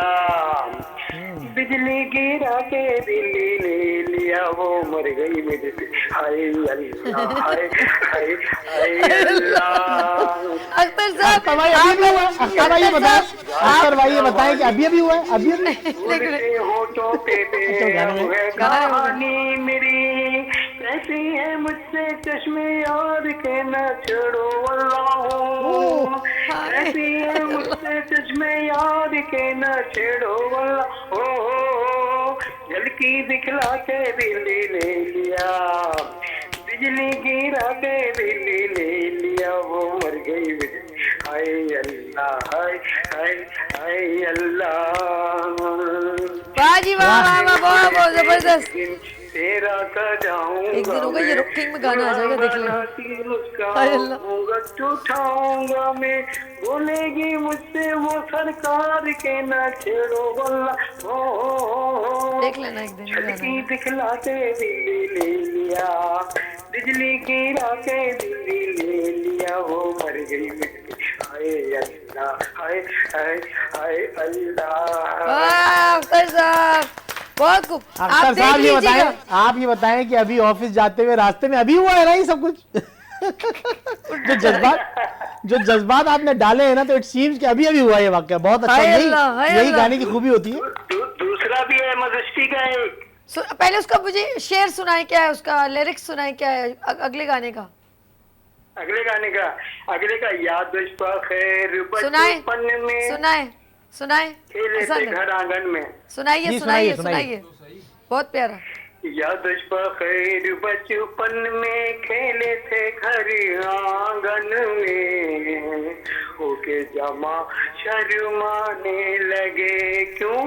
बिजली गिरा के दिल ले लिया, लिया वो मर गई मेरे से। हाय अल्लाह, हाय हाय हाय अल्लाह। अख्तर साहब अख्तर भाई अभी भी हुआ है? अख्तर भाई ये बताएं, अख्तर भाई ये बताएं कि अभी अभी हुआ है? अभी उनके होठों पे है कहानी मेरी, कैसी है मुझसे चश्मे यार के न छोड़ो अल्लाह, कैसी है मुझसे चश्मे यार के न छेड़ो अल्लाह। ओ झलकी दिखला के दिल्ली ले लिया, बिजली गिरा के दिल्ली ले लिया वो मर गई मेरी। हाय अल्लाह, हाय हाय हाय अल्लाह। वाह जी वाह वाह वाह, बहुत बहुत जबरदस्त। तेरा सजाऊंगा एक दिन होगा ये रॉकिंग में गाना आ जाएगा, देख लेना। हाय अल्लाह। उठाऊंगा मैं, बोलेगी मुझसे वो सरकार के न छेड़ो अल्लाह। ओ देख लेना एक दिन झलकी दिखला के दिल्ली ले लिया, बिजली गिरा के दिल्ली ले लिया वो मर गई मेरी। हाय अल्लाह, हाय हाय हाय अल्लाह। वाह अख्तर साहब, बहुत खूब। आप अख्तर देख साहब ये लीजिएगा। बताएं, आप ये बताएं कि अभी ऑफिस जाते हुए रास्ते में अभी हुआ है ना ये सब कुछ? जो जज्बात आपने डाले हैं ना, तो इट सीम्स कि अभी अभी हुआ ये वाकया। बहुत अच्छा, यही गाने की खूबी होती है। दूसरा भी है मधुश्री का एक। पहले उसका मुझे शेर सुनाए, क्या है उसका लिरिक्स सुनाए, क्या है अगले गाने का? अगले का याद खैर सुनाए बचपन में, सुनाए खेले थे घर आंगन में। सुनाइए सुनाइए सुनाइए, बहुत प्यारा। याद खैर बचपन में खेले थे घर आंगन में, होके जमा शर्माने लगे क्यों,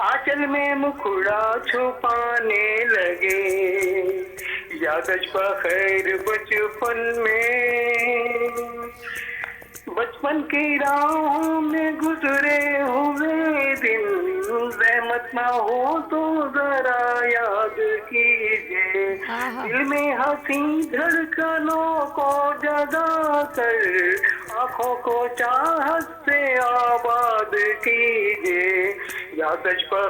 आंचल में मुखड़ा छुपाने लगे। याद खैर बचपन में, बचपन की राहों में गुजरे हुए दिन, रहमत ना हो तो जरा याद कीजिए, दिल में हंसी धड़कनों को जगा कर, आँखों को चाहत से आबाद कीजिए। याद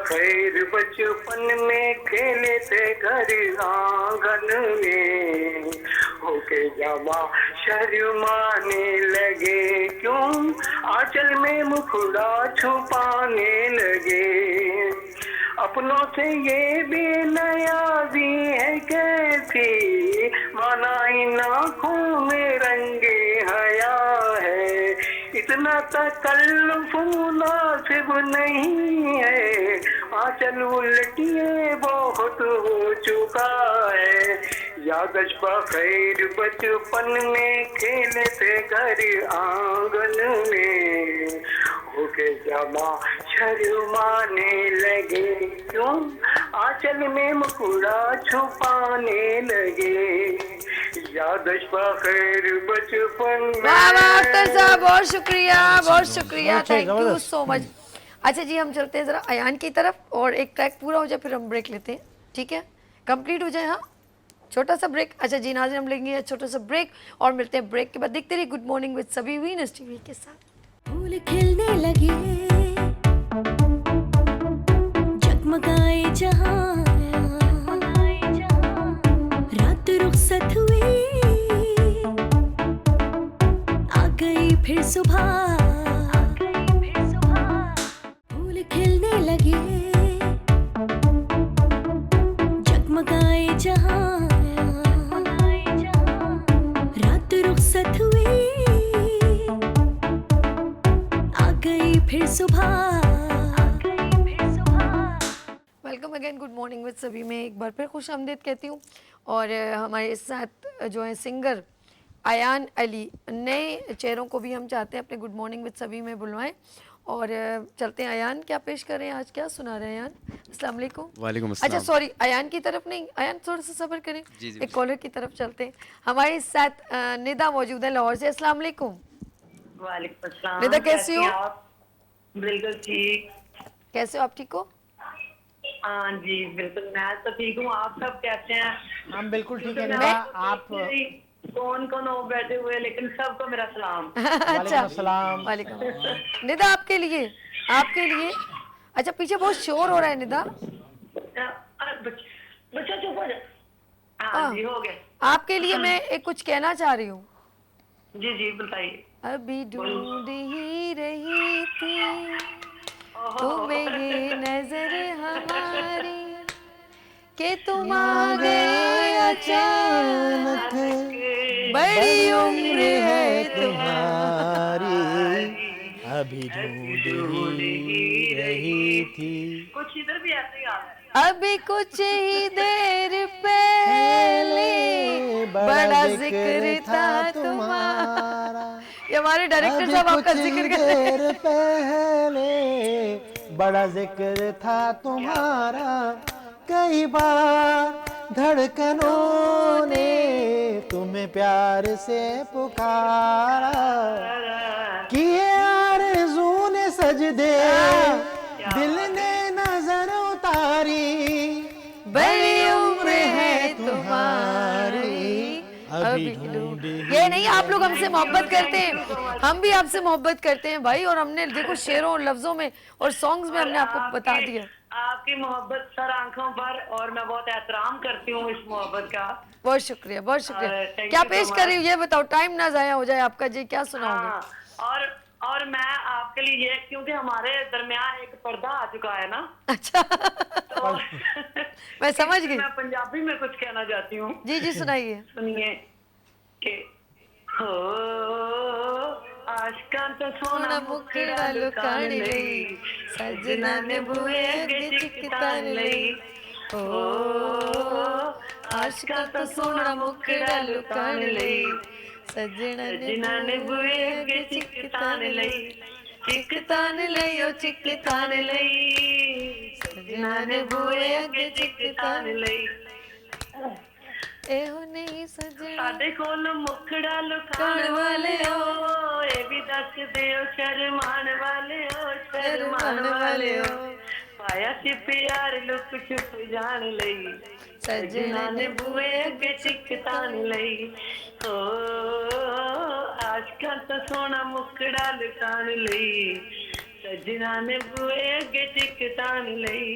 खैर बचपन में खेले थे घर आंगन में, होके जमा शर्माने लगे क्यों, आंचल में मुखड़ा छुपाने लगे। अपनों से ये बेनयाजी है कैसी, माना इन आँखों में रंगे हया है, इतना तकल्लुफ मुनासिब नहीं है, आंचल उल्टिए बहुत हो चुका है। याद खैर बचपन में खेले थे घर आंगन में, होके जमा शर्माने लगे क्यों, आंचल में मुखड़ा छुपाने लगे। याद खैर बचपन में। वाह वाह अख्तर साहब, बहुत शुक्रिया, बहुत शुक्रिया, थैंक यू सो मच। अच्छा जी, हम चलते हैं जरा अयान की तरफ, और एक ट्रैक पूरा हो जाए फिर हम ब्रेक लेते हैं, ठीक है? कंप्लीट हो जाए, हाँ, छोटा सा ब्रेक। अच्छा जी नाज़रीन, हम लेंगे छोटा सा ब्रेक और मिलते हैं ब्रेक के बाद। देखते रहिए गुड मॉर्निंग विद सभी वीनस टीवी के साथ। फूल खिलने लगे, जगमगाए जहां, रात रुखसत हुई, आ गई फिर सुबह, फूल खिलने लगे, जगमगाए जहां, रात रुखसत हुई, आ गई फिर सुबह। Welcome again good morning with सभी में एक बार फिर खुश आमदीद कहती हूँ। और हमारे साथ जो है सिंगर अयान अली, नए चेहरों को भी हम चाहते हैं अपने गुड मॉर्निंग विद सभी में बुलवाएं। और चलते हैं अयान, क्या पेश कर रहे हैं आज, क्या सुना रहे हैं अयान? अस्सलाम वालेकुम। वालेकुम अस्सलाम। अच्छा सॉरी, अयान की तरफ नहीं, अयान थोड़ा सा सब्र करें, एक कॉलर की तरफ चलते हैं। हमारे साथ निदा मौजूद है लाहौर से। अस्सलाम वालेकुम। वालेकुम अस्सलाम। निदा कैसी हो? बिल्कुल ठीक। कैसे हो आप, ठीक हो? हाँ जी बिल्कुल, मैं तो ठीक हूँ, आप सब कैसे हैं? हम बिल्कुल ठीक है। आप कौन कौन हो बैठे हुए, लेकिन सबको मेरा सलाम। अच्छा वालेकुम। निदा आपके लिए, अच्छा पीछे बहुत शोर हो रहा है निदा। बच्चा चुप हो जाए। हाँ जी, हो गया। आपके लिए मैं एक कुछ कहना चाह रही हूँ। जी जी बताइए। अभी ढूंढ ही रही थी तुम्हें ये नजर हमारी कि तुम आ गए अचानक, बड़ी उम्र है तुम्हारी, अभी ढूंढ ही रही थी। कुछ इधर भी ऐसे ही आ रहा है। अभी कुछ ही देर पहले बड़ा जिक्र था तुम्हारा। ये हमारे डायरेक्टर साहब आपका जिक्र कर रहे हैं। देर पहले बड़ा जिक्र था तुम्हारा, कई बार धड़कनों ने तुम्हें प्यार से पुकारा, किए आरज़ू ने सजदे दिल ने नजर उतारी, बड़ी उम्र है तुम्हारी अभी ढूंढ। ये नहीं, आप लोग हमसे मोहब्बत करते हैं, हम भी आपसे मोहब्बत करते हैं भाई। और हमने देखो शेरों और लफ्जों में और सॉन्ग्स में हमने आपको बता दिया। आपकी मोहब्बत सर आंखों पर, और मैं बहुत एहतराम करती हूँ इस मोहब्बत का। बहुत शुक्रिया, बहुत शुक्रिया। thank क्या you पेश so कर रही much। हूँ ये बताओ, टाइम ना जाया हो जाए आपका जी, क्या सुनाओगे? हाँ, और मैं आपके लिए ये, क्योंकि हमारे दरमियान एक पर्दा आ चुका है ना। अच्छा तो मैं समझ गई। मैं पंजाबी में कुछ कहना चाहती हूँ। जी जी सुनाइए। सुनिए कि हो आशकां तो सोना मुखड़ा लुकान लई, सजना ने बुए अगे चिकतान लई। हो आशकां तो सोना मुखड़ा लुकान लई, सजना ने बुए अगे चिकतान लई, चिकतान लई ओ चिकतान लई, सजना ने बुए अगे चिकतान लई। ਇਹੋ ਨਹੀਂ ਸਜਣਾ ਸਾਡੇ ਕੋਲ ਮੁਖੜਾ ਲੁਕਾਉਣ ਵਾਲਿਓ, ਇਹ ਵੀ ਦੱਸ ਦਿਓ ਸ਼ਰਮਾਨ ਵਾਲਿਓ, ਸ਼ਰਮਾਨ ਵਾਲਿਓ, ਪਾਇਆ ਸੀ ਪਿਆਰ ਲੁਕ ਛੁਪ ਜਾਣ ਲਈ, ਸਜਣਾ ਨੇ ਬੂਏ ਅੱਗੇ ਚਿਕਤਾਨ ਲਈ। ਹੋ ਆਸ਼ਕਾਂ ਤੋਂ ਸੋਹਣਾ ਮੁਖੜਾ ਲੁਕਾਉਣ ਲਈ, ਸਜਣਾ ਨੇ ਬੂਏ ਅੱਗੇ ਚਿਕਤਾਨ ਲਈ।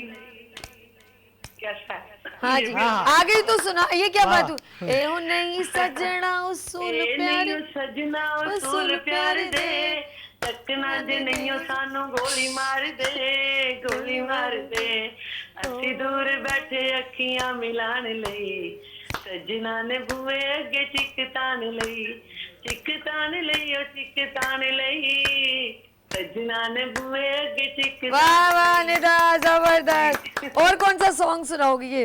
कैसा है? हाँ जी, आगे तो सुना। ये क्या बात हुई? ए हो नहीं सजना उसूल प्यार, सजना उसूल प्यार दे, तकना दे नहीं हो सानू गोली मार दे, गोली मार दे। असी दूर बैठे अखियां मिलान लई, सजना ने बुए अगे चिकतान लई, चिकतान लई ओ चिकतान लई, सजना ने बुए अगे चिकतान। वाह वाह निदा, जबरदस्त। और कौन सा सॉन्ग सुनाओगी ये?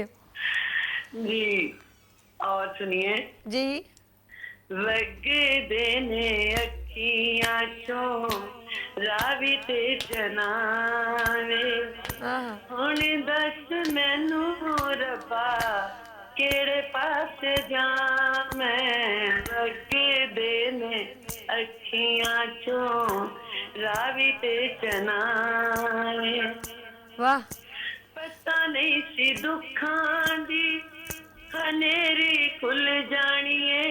जी और सुनिए जी। वग देने अखियां चों रावी ते जनावे, हुण दस मैनू रब्बा केड़े पास जावें, वग देने अखियां चों रावी ते जनावे। वाह। पता नहीं सी दुखां दी हनेरी खुल जानिए,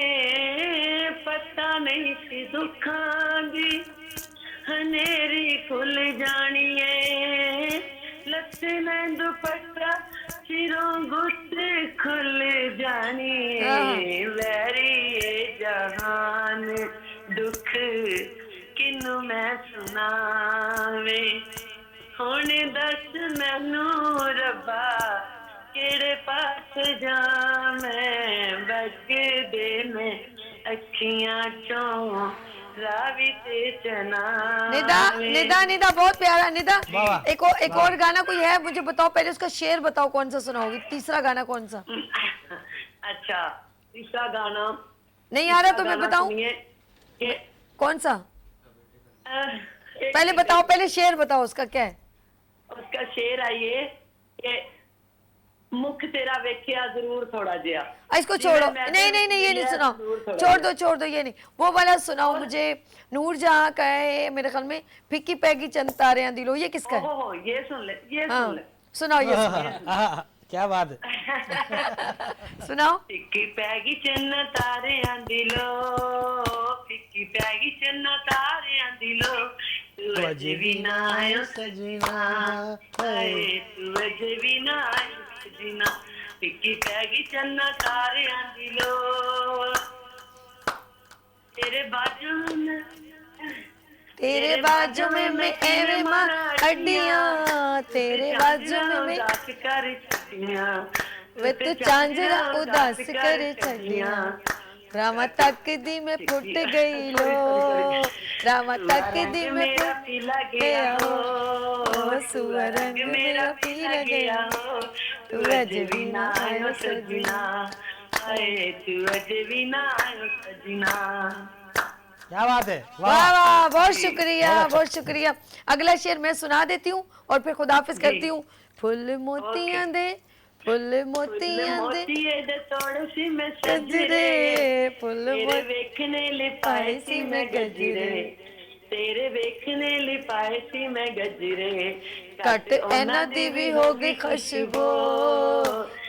पता नहीं सी दुखां दी हनेरी खुल जानिए, लत्ते में दुपट्टा सिरों गुट खुल जानिए, वैरी ये जहान दुख किनू मैं सुनावे, हुण दस मैनू रब्बा केड़े पास जावें, वग दे मैं अखियां चों रावी ते चना। निदा निदा निदा, बहुत प्यारा निदा। एक और गाना कोई है मुझे बताओ, पहले उसका शेर बताओ कौन सा सुनाओगी, तीसरा गाना कौन सा? अच्छा तीसरा गाना नहीं आ रहा तो मैं बताऊं कौन सा? पहले बताओ, पहले शेर बताओ उसका क्या है? उसका शेर आइए कि मुख तेरा वेखिया जरूर थोड़ा जिया। इसको छोड़ो, नहीं नहीं नहीं ये नहीं सुनाओ, छोड़ दो ये नहीं, वो वाला सुनाओ मुझे। नूर जहां का है मेरे ख्याल में, फिक्की पैगी चंद तारे दिलो, ये किसका है? ओहो ये सुन ले, ये सुन ले। सुनाओ ये सुनाओ। क्या बात है। सुनाओ। फिक्की पैगी चन्न तारे दिलो, फिक्की पैगी चन्न तारे दिलो, तू अज भी ना आयो सजना, तू अज भी ना आयो सजना, ਫਿੱਕੀ ਪੈ ਗਈ ਚੰਨਾ ਤਾਰਿਆਂ ਦੀ ਲੋੜ ਤੇਰੇ ਬਾਜੂ में तेरे बाजू में मैं एवे मां हड्डियां तेरे बाजू में मैं उदास कर छड़ियां वे तू चांजरा उदास कर छड़ियां रामा तक दी में फुट गई लो रामा तक दी में फुट गया हो सुअर रंग मेरा पीला गया हो तू अज भी ना आयो सजना आए तू अज भी ना आयो सजना क्या बात है, वाह वाह, बहुत शुक्रिया बहुत शुक्रिया। अगला शेर मैं सुना देती हूँ और फिर खुदाफिज करती हूँ। फुल मोतियां दे फुल मोतियां दे तोड़ सी मैं गजरे फुल तेरे वेखने लिपाए सी मैं गजरे तेरे वेखने लिपाए सी मैं गजरे कट एना दी भी हो गई खुशबू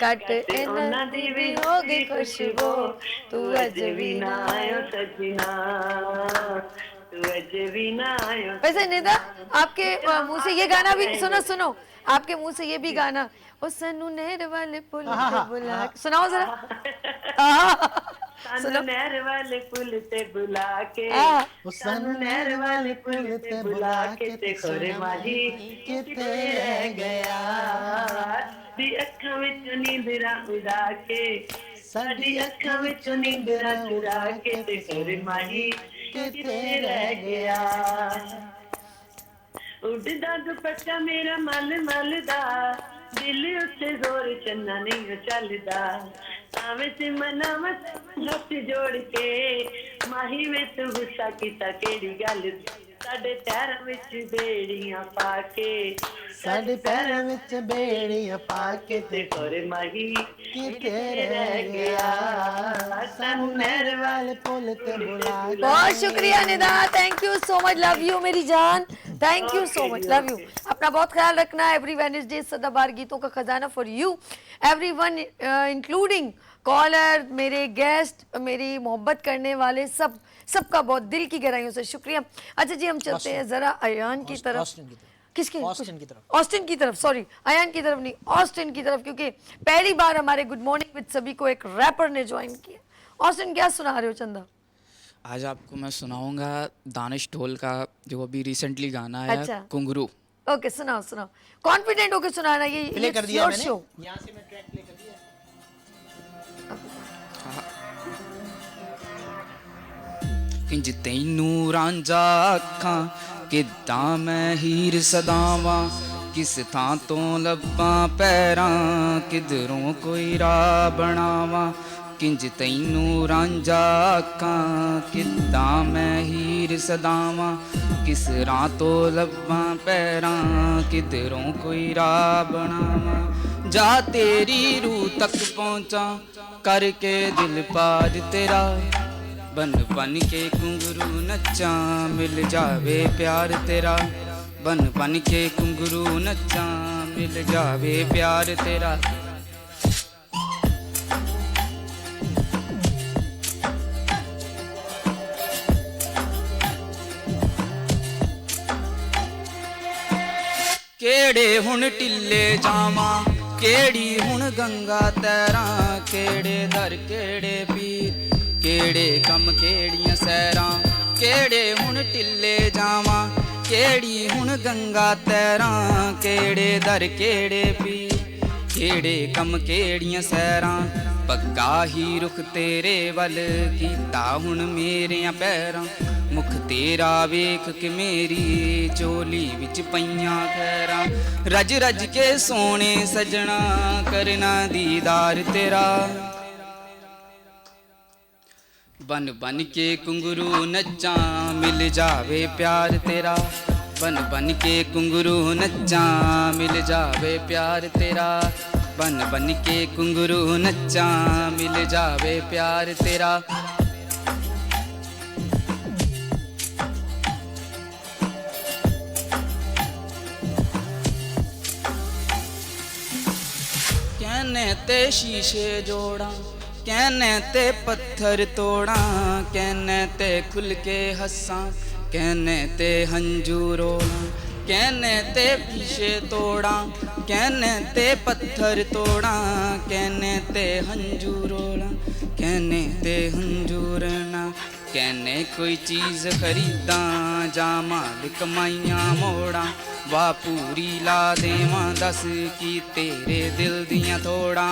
कट एना दी भी हो गई खुशबू तू अज भी ना आयो सजना तू अज भी ना आयो। वैसे निदा आपके मुंह से ये गाना भी सुनो सुनो आपके मुंह से ये भी गाना ओ सनू नहर वाले पुल पे बुला सुनाओ जरा सानू नहर वाले पुल ते बुला के सानू नहर वाले पुल ते बुला के ते खोरे माझी किते रह गया दी अखां विच नींदरा उड़ा के साडी अखां विच नींदरा चुरा के ते खोरे माझी किते रह गया उड़दा दुपट्टा मेरा मल मलदा दिल उत्ते जोर चन्ना नहीं चलदा आवे से मनावत हथ जोड़ के माही में तू गुस्सा कीता केड़ी गल साडे पैरां विच बेड़ियां पाके साडे पैरां विच बेड़ियां पाके ते खोरे माही किते रह गया सानू नहर वाले पुल ते बुला। बहुत शुक्रिया Nida, thank you so much, love you मेरी जान, thank you so much, love you. अपना बहुत ख्याल रखना। एवरी वेडनेसडे सदाबहार गीतों का खजाना for you everyone including caller, मेरे गेस्ट, मेरी मोहब्बत करने वाले सब, सबका बहुत दिल की गहराइयों से शुक्रिया। अच्छा जी, हम चलते हैं जरा अयान की तरफ। किसकी? ऑस्टिन की तरफ। ऑस्टिन की तरफ, सॉरी अयान की तरफ नहीं, ऑस्टिन की तरफ, क्योंकि पहली बार हमारे गुड मॉर्निंग विद सभी को एक रैपर ने ज्वाइन किया। ऑस्टिन क्या सुना रहे हो चंदा? आज आपको मैं सुनाऊंगा दानिश ढोल का जो अभी रिसेंटली गाना है। अच्छा। कुंगरू। ओके, सुनाओ सुनाओ, कॉन्फिडेंट होकर सुनाना। ये प्ले कर दिया मैंने, शो। यहाँ से मैं ट्रैक प्ले कर दिया। इंज तैनू रांझा अखां किदां मैं हीर सदावां किस थां तो लब्बां पैरां किधरों कोई राह बनावां किंज तैनू रांझा अखां किदां मैं हीर सदावां किस राह तो लब्बां पैरां किधरों कोई राह बनावां जा तेरी रूह तक पहुंचा करके दिल पार तेरा बन बन के घुंघरू नच्चा मिल जावे प्यार तेरा बन बन के घुंघरू नच्चा मिल जावे प्यार तेरा। केड़े हुण टिल्ले जावां केड़ी हुण गंगा तैरां केड़े दर केड़े पीर केड़े कम केड़ियां सैरां केड़े हुण टिल्ले जावां केड़ी हुण गंगा तैरां केड़े दर केड़े पीर केड़े कम केड़ियां सैरां पक्का ही रुख तेरे वल कीता हुण मेरियां पैरां मुख तेरा वेख के मेरी चोली विच पईयां खैरां रज रज के सोने सजना करना दीदार तेरा बन बन के घुंघरू नच्चा मिल जावे प्यार तेरा बन बन के घुंघरू नच्चा मिल जावे प्यार तेरा बन बन के घुंघरू नच्चा मिल जावे प्यार तेरा। कहने ते शीशे जोड़ा कहने ते पत्थर तोड़ा कहने ते खुल के हंसा कहने ते हंजू रोना कहने ते शीशे तोड़ा, कहने ते पत्थर तोड़ा, कहने ते हंजूरोड़ा, कहने ते हंजूरना, कहने कोई चीज़ खरीदा जा माल कमाइयां मोड़ा, वाह पूरी ला देवां दस की तेरे दिल दियां थोड़ा,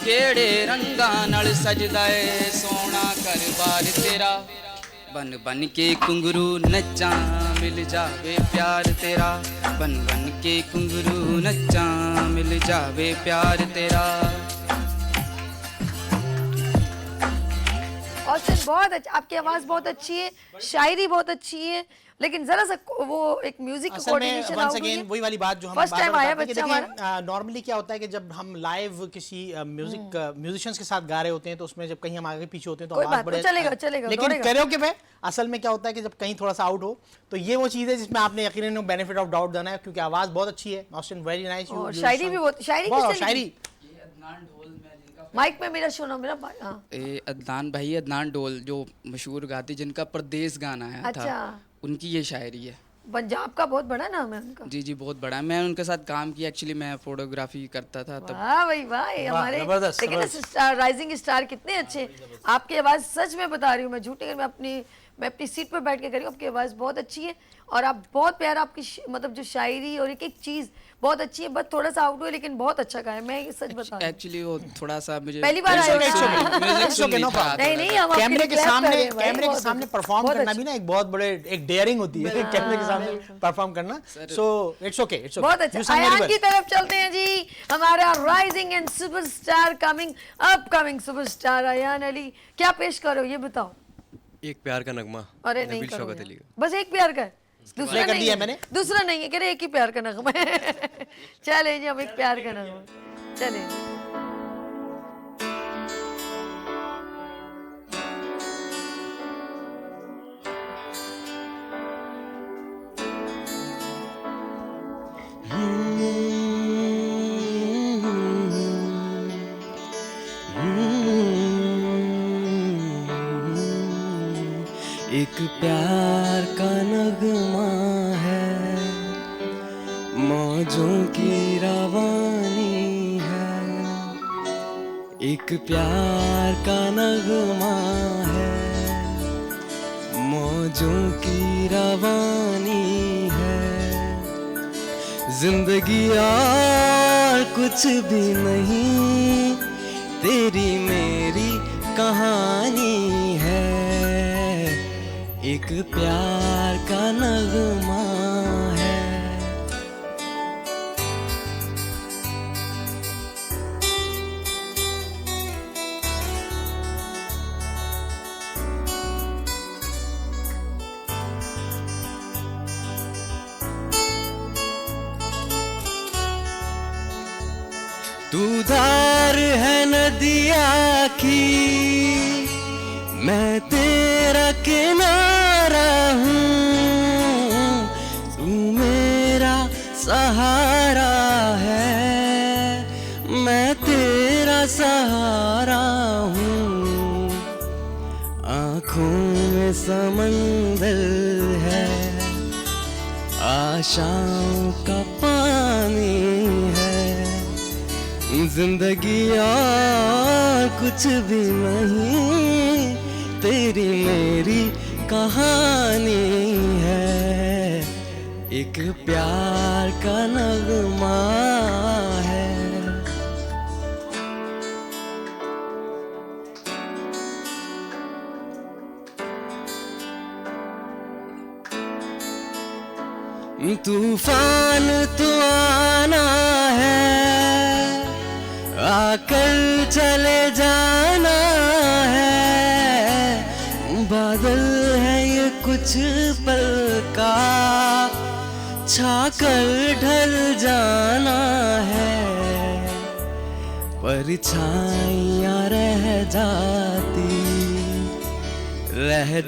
केड़े रंगा नल सजदा है सोना घर बार तेरा, बन बन के घुंघरू नच्चा मिल जावे प्यार तेरा, बन बन के घुंघरू नच्चा मिल जावे प्यार तेरा। ऑस्टिन बहुत अच्छा, आपकी आवाज बहुत अच्छी है, शायरी बहुत अच्छी है, लेकिन जरा सा वो एक म्यूजिक कोऑर्डिनेशन वंस अगेन वही वाली बात जो हम फर्स्ट टाइम आया बच्चा हमारा। नॉर्मली क्या होता है कि जब हम लाइव किसी म्यूजिशियंस के साथ गा रहे होते हैं तो उसमें जब कहीं हम आगे पीछे होते हैं तो आवाज बड़े चलेगा, लेकिन कैरोके में असल में क्या होता है कि जब कहीं थोड़ा सा आउट हो तो ये वो चीज है जिसमें आपने यकीनन बेनिफिट ऑफ डाउट देना है, क्योंकि आवाज बहुत अच्छी है। Austin very nice. शायरी भी बहुत, शायरी माइक में मेरा सुनो मेरा हाँ। अदनान भाई, अदनान डोल जो मशहूर गाती जिनका परदेस गाना आया था, उनकी ये शायरी है। पंजाब का बहुत बड़ा नाम है उनका। जी बहुत बड़ा है। मैं उनके साथ काम किया, एक्चुअली मैं फोटोग्राफी करता था तब। वाह भाई वाह, हमारे देखिए राइजिंग स्टार कितने अच्छे। आपकी आवाज़ सच में बता रही हूँ मैं, झूठ नहीं, मैं अपनी सीट पर बैठ के कर रही हूँ। आपकी आवाज़ बहुत अच्छी है और आप बहुत प्यारा, आपकी मतलब जो शायरी और एक एक चीज़ बहुत अच्छी है। बस थोड़ा सा आउट हुआ लेकिन बहुत अच्छा गाया, मैं सच बता रही हूँ। एक्चुअली वो थोड़ा सा मुझे पहली बार आया नहीं, कैमरे के सामने परफॉर्म करना भी ना एक बहुत बड़े एक डेयरिंग होती है, कैमरे के सामने परफॉर्म करना। So it's okay, it's okay. बहुत अच्छा। आयान की तरफ चलते हैं जी, हमारा rising and superstar coming upcoming superstar Ayan Ali, क्या पेश करो ये बताओ। एक प्यार का नगमा। अरे नहीं करो, बस एक प्यार का, दूसरा नहीं है, मैंने दूसरा नहीं है, कह रहे एक ही प्यार का नगमा है। चले जी, हम एक प्यार का नगमा चले। एक प्यार का नगमा है, मौजों की रवानी है। एक प्यार का नगमा है, मौजों की रवानी है। जिंदगी और कुछ भी नहीं, तेरी मेरी कहानी है। एक प्यार का नगमा है। तू धार है नदिया की, मैं तेरा किनारा हूँ। तू मेरा सहारा है, मैं तेरा सहारा हूँ। आँखों में समंदर है, आशाओं का पानी है। जिंदगी और कुछ भी नहीं, तेरी मेरी कहानी है। एक प्यार का नगमा है। तूफान तो आना है, आकर चले जाना है। बादल है ये कुछ पल का, छाकर ढल जाना है। परछाइयाँ रह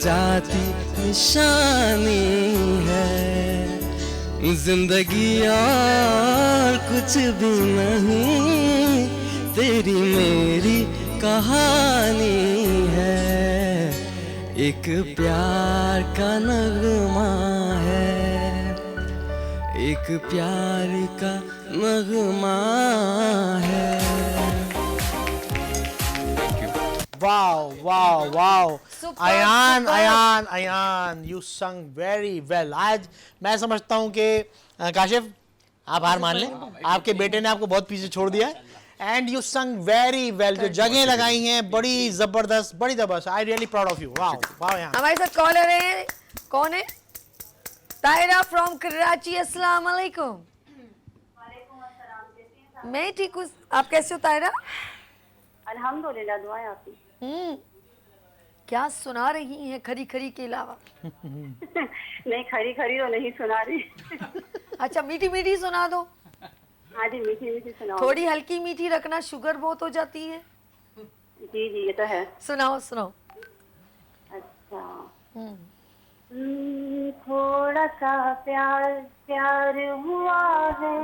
जाती निशानी है। जिंदगी और कुछ भी नहीं, तेरी मेरी कहानी है। एक प्यार का नगमा है, एक प्यार का नगमा है। Wow wow wow, Super, Ayan super. Ayan Ayan, you sang very well. आज मैं समझता हूँ कि काशिफ आप हार मान लें, आपके बेटे ने आपको बहुत पीछे छोड़ दिया है। And you sang very well, जो जगह लगाई हैं बड़ी जबरदस्त, बड़ी जबरदस्त। I really proud of you. Wow wow. यहाँ हमारे साथ कॉलर है, कौन है? तायरा फ्रॉम कराची। अस्सलाम वालेकुम। मैं ठीक हूँ, आप कैसे हो तायरा? अल्हम्दुलिल्लाह, दुआएं आपकी। क्या सुना रही हैं खरी खरी के अलावा? नहीं, खरी खरी तो नहीं सुना रही। अच्छा, मीठी मीठी सुना दो। हाँ जी, मीठी मीठी सुनाओ। थोड़ी हल्की मीठी रखना, शुगर बहुत हो जाती है। जी जी, ये तो है। सुनाओ सुनाओ। अच्छा। थोड़ा सा प्यार प्यार हुआ है,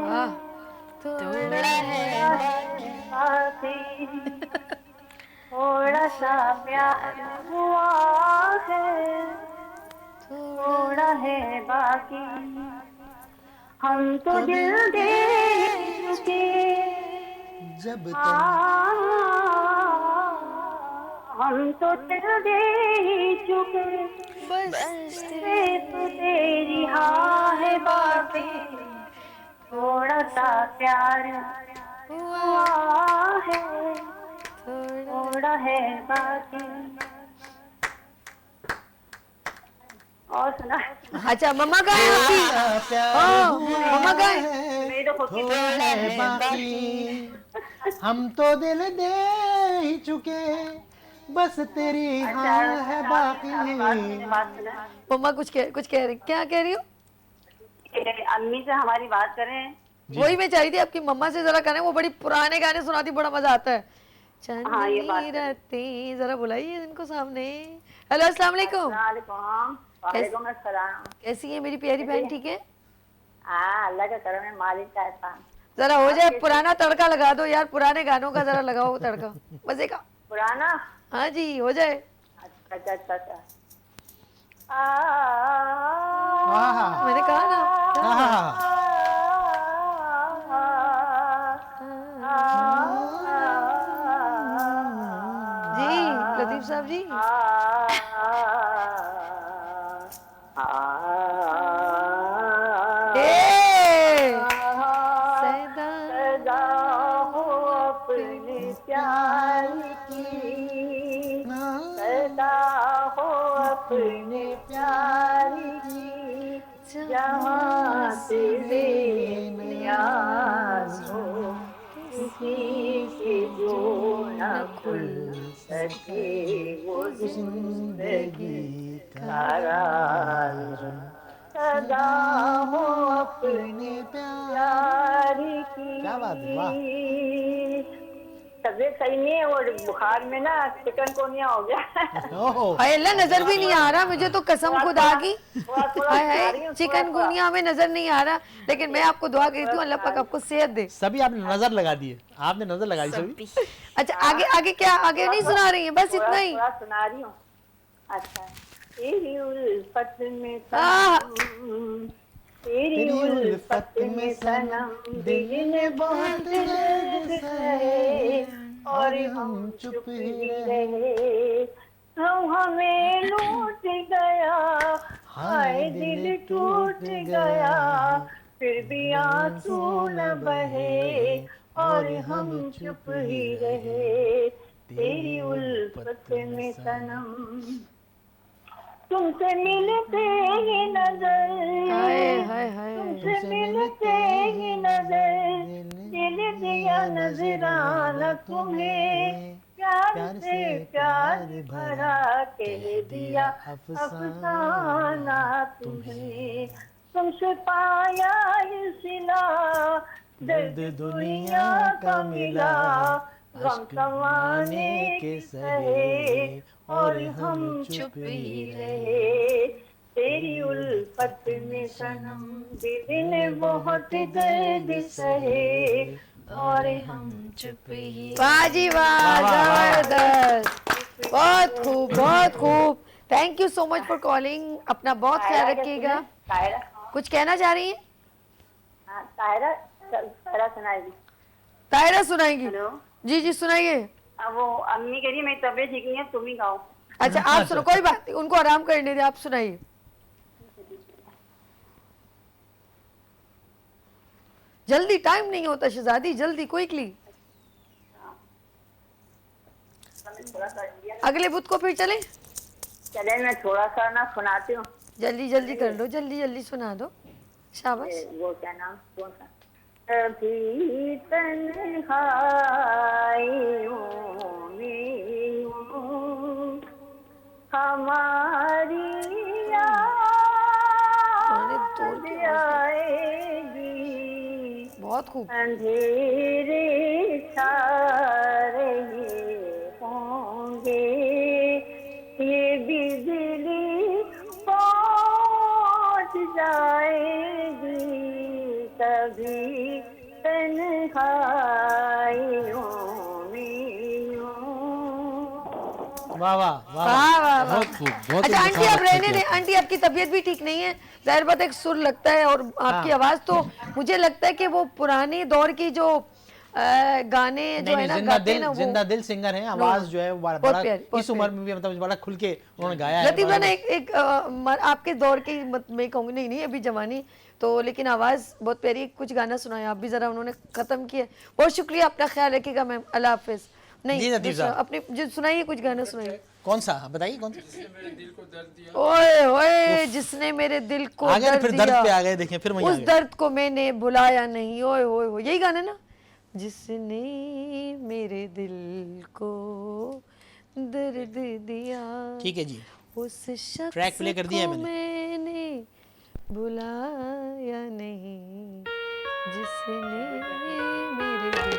थोड़ा है बाकी, थोड़ा सा प्यार हुआ है, थोड़ा है बाकी। हम तो दिल दे चुके जब हम तो दिल दे चुके, बस तेरी हाँ है बाकी। थोड़ा सा प्यार हुआ है, थोड़ा है बाकी। और सुना? अच्छा, मम्मा गाए आपकी? मम्मा गाए? मेरी तो खुद की है बाकी, हम तो दिल दे ही चुके, बस तेरी हाँ है बाकी। मम्मा कुछ कह रही, क्या कह रही हो? अम्मी से हमारी बात करें। वही मैं चाहती थी आपकी मम्मा से जरा करें, वो बड़ी पुराने गाने सुनाती, बड़ा मजा आता है। हाँ, ये बात चंदी रातें, जरा बुलाइए इनको सामने। हेलो, अस्सलाम वालेकुम। वालेकुम अस्सलाम। कैसी है मेरी प्यारी बहन? ठीक है? हाँ, अल्लाह का करम है, मालिक का एहसान। जरा हो जाए, पुराना तड़का लगा दो यार, पुराने गानों का जरा लगाओ तड़का, मजे का। पुराना? हाँ जी, हो जाए। अच्छा अच्छा अच्छा। मैंने कहा ना। जी लतीफ साहब जी। सदा हो अपने प्यार की, सदा हो अपने प्यार की, जहाँ से नियाज़ हो किसी से जो न खुल सके वो जिंदगी का राज। सदा हो अपने प्यार की। क्या बात है, वाह। तबीयत सही नहीं है, और बुखार में ना चिकनगुनिया हो गया। अल्लाह, नजर भी नहीं आ रहा मुझे तो, कसम खुदा की। चिकनगुनिया में नजर नहीं आ रहा, लेकिन मैं आपको दुआ करती हूँ अल्लाह पाक आपको सेहत दे। सभी आपने नजर लगा दी है, आपने नजर लगाई सभी। अच्छा, आगे आगे क्या, आगे नहीं सुना रही है? बस इतना ही सुना रही हूँ। अच्छा। तेरी उल्फत में सनम, तेरी उल्फत में सनम, दिल ने बहुत दर्द सहे और हम चुप ही रहे। हम हमें लूट गया, हाय दिल टूट गया, फिर भी आंसू न बहे और हम चुप ही रहे। तेरी उल्फत में सनम, तुमसे मिलते ही नजर, तुमसे मिलते ही नजर, दिल दिया नजराना तुम्हें, प्यार से प्यार भरा कह दिया अफसाना तुम्हें। तुमसे पाया ये सिला, दर्द दुनिया का मिला, गम कमाने के सहे और हम चुप ही रहे। तेरी उल्फत में सनम, दिल ने बहुत दर्द सहे और हम चुप ही। वाह जी वाह, जबरदस्त, बहुत खूब बहुत खूब। Thank you so much for calling. अपना बहुत ख्याल रखिएगा। कुछ कहना चाह रही हैं? हाँ, तायरा सुनाएगी। तायरा सुनाएगी? हेलो। जी जी सुनाइए। अब वो अम्मी कह रही है मेरी तबीयत ठीक नहीं है, तुम ही गाओ। अच्छा आप सुनो, कोई बात नहीं, उनको आराम करने दे, आप सुनाइए। जल्दी, टाइम नहीं होता शहजादी, जल्दी क्विकली। अगले बुध को फिर चले। चले, मैं थोड़ा सा ना सुनाती हूँ। जल्दी जल्दी कर लो, जल्दी जल्दी सुना दो, शाबाश। वो क्या नाम, कौन सा? कभी तन्हाइयों में यूं हमारी याद आएगी, बहुत खूब। अंधेरे सारे होंगे, ये बिजली पहुंच जाएगी कभी तन्हाइयों में यूं। वाह वाह वाह वाह वाह वाह। बहुत खूब, बहुत अच्छा ही आंटी आप अच्छा रहने किया। दें, आंटी आपकी तबीयत भी ठीक नहीं है, जाहिर बात एक सुर लगता है और आपकी आवाज तो मुझे लगता है कि वो पुराने दौर की जो गाने जो है ना गाते हैं ना, वो जिंदा दिल सिंगर हैं, आवाज जो है वो बड़ा इस उम्र में भी मतलब बड़ा खुल के उन्होंने गाया है। लतीफ ना एक आपके दौर की मैं कहूँगी नहीं अभी जवानी तो, लेकिन आवाज बहुत प्यारी, कुछ गाना सुनाया आप भी जरा, उन्होंने खत्म किया। बहुत शुक्रिया, अपना ख्याल रखिएगा मैम, अल्लाह हाफिज। नहीं अपने जो सुनाइए, कुछ गाना सुनाइए। कौन सा बताइए, कौन सा? ओए ओए जिसने मेरे दिल को आगे फिर दर्द पे आ गए, देखें फिर उस दर्द को मैंने बुलाया नहीं। ओए ओए ओए, यही गाना ना, जिसने मेरे दिल को दर्द दिया। ठीक है जी, उस शख्स ट्रैक प्ले कर दिया को मैंने बुलाया नहीं, जिसने मेरे दिल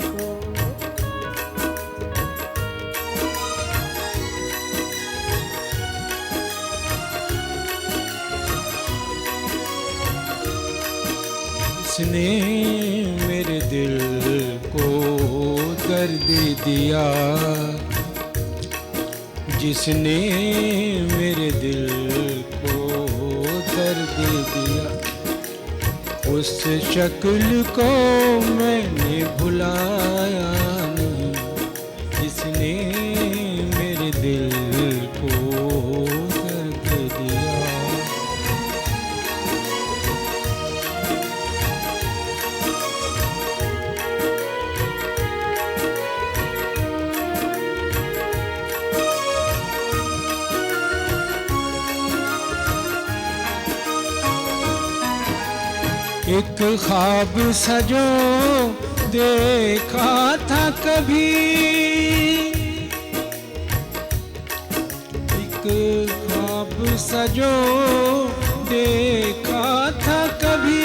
को। जिसने मेरे दिल को दर्द दिया, जिसने मेरे दिल को दर्द दिया, उस शक्ल को मैंने भुलाया नहीं, जिसने मेरे दिल को दर्द दिया। एक ख्वाब सजो देखा था कभी, एक ख्वाब सजो देखा था कभी।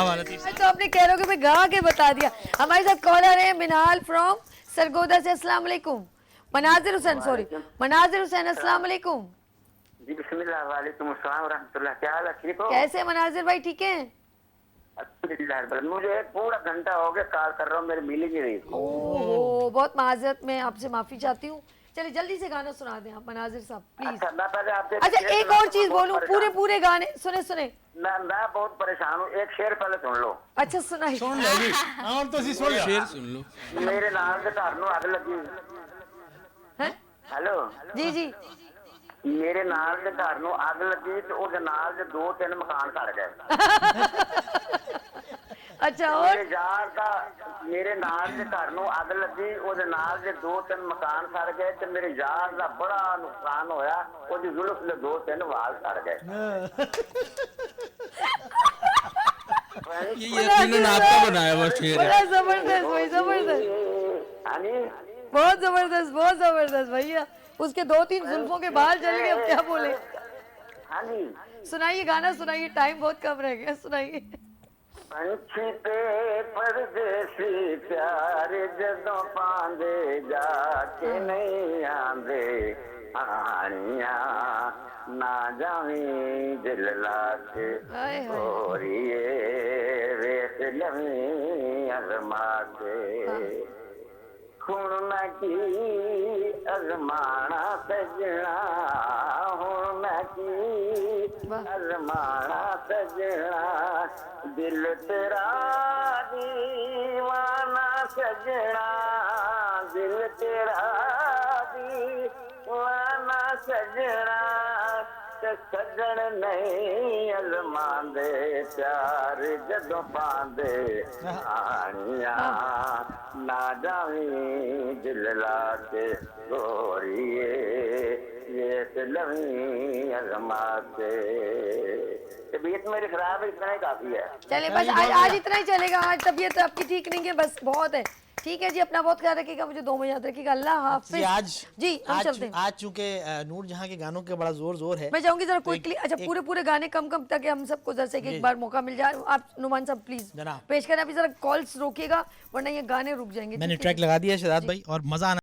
वाह वाह लतीफ। तो आपने कैरोगे में गा के बता दिया। हमारे साथ कॉलर है मिनाल फ्रॉम सरगोदा से। अस्सलाम वालेकुम। मनाजिर हुसैन, सॉरी मनाजिर हुसैन, अस्सलाम वालेकुम। जी बिस्मिल्लाह, वालेकुम अस्सलाम रहमतुल्लाह। क्या हाल है, ठीक हो? कैसे मनाजिर भाई, ठीक है? अल्हम्दुलिल्लाह। मुझे पूरा घंटा हो गया कॉल कर रहा हूँ, मेरी मिल ही नहीं रही। ओह, बहुत माजरत, मैं आपसे माफी चाहती हूँ। चलिए जल्दी से गाना सुना दें आप मनाजिर साहब प्लीज। अच्छा, मैं पहले आपसे अच्छा एक और चीज बोलूं, पूरे गाने सुने सुने। मैं बहुत परेशान हूँ, एक शेर पहले सुन लो। अच्छा सुनाइए। सुन लो जी, और तो सी सुन लो। शेर सुन लो। मेरे नाल दे घर नूं अग लगी। हेलो जी जी। मेरे नाल दे घर नूं अग लगी ते ओदे नाल दे 2-3 मकान सड़ गए। अच्छा और मेरे नाल दे घर नूं अग लगी, ओदे नाल दे 2-3 मकान सड़ गए ते मेरे यार दा बड़ा नुकसान होया, ओदी जुल्फ दे 2-3 वाल सड़ गए। ये यकीनन आपका बनाया हुआ शेर है। बड़ा जबरदस्त भाई, जबरदस्त, बहुत जबरदस्त, बहुत जबरदस्त भैया। उसके 2-3 जुल्फों के बाल जल गए, अब क्या बोले। सुनाइए गाना सुनाइए, टाइम बहुत कम रह गया, सुनाइए। पंछी ते परदेसी प्यार जदों पांदे जाके नहीं आंदे, आनिया ना जावी दिल लाके होरिए वेख लवी अजमा के। हुण मैं की अजमाना सजना, हुण मैं की अजमाना सजना, दिल तेरा दीवाना सजना, दिल तेरा दीवाना सजना, ते सजन नहीं अजमांदे प्यार जदों पांदे, आनिया ना जावी दिल लाके गोरिए वेख लवी अजमा के। तबीयत मेरी खराब है, इतना ही काफी है। चले बस आज इतना ही चलेगा। आज तबीयत आपकी ठीक नहीं है, बस बहुत है। ठीक है जी, अपना बहुत ख्याल रखिएगा, मुझे 2 में याद रखिएगा। अल्लाह हाफिज। जी हम चलते हैं। आज चूंकि नूर जहां के गानों के बड़ा जोर है, मैं चाहूंगी जरा क्विकली, अच्छा पूरे गाने कम ताकि हम सबको जरा से एक बार मौका मिल जाए। आप नुमान साहब प्लीज पेश करें। अभी जरा कॉल्स रोकिएगा वरना ये गाने रुक जाएंगे। मैंने ट्रैक लगा दिया शहजाद भाई, और मजा आना।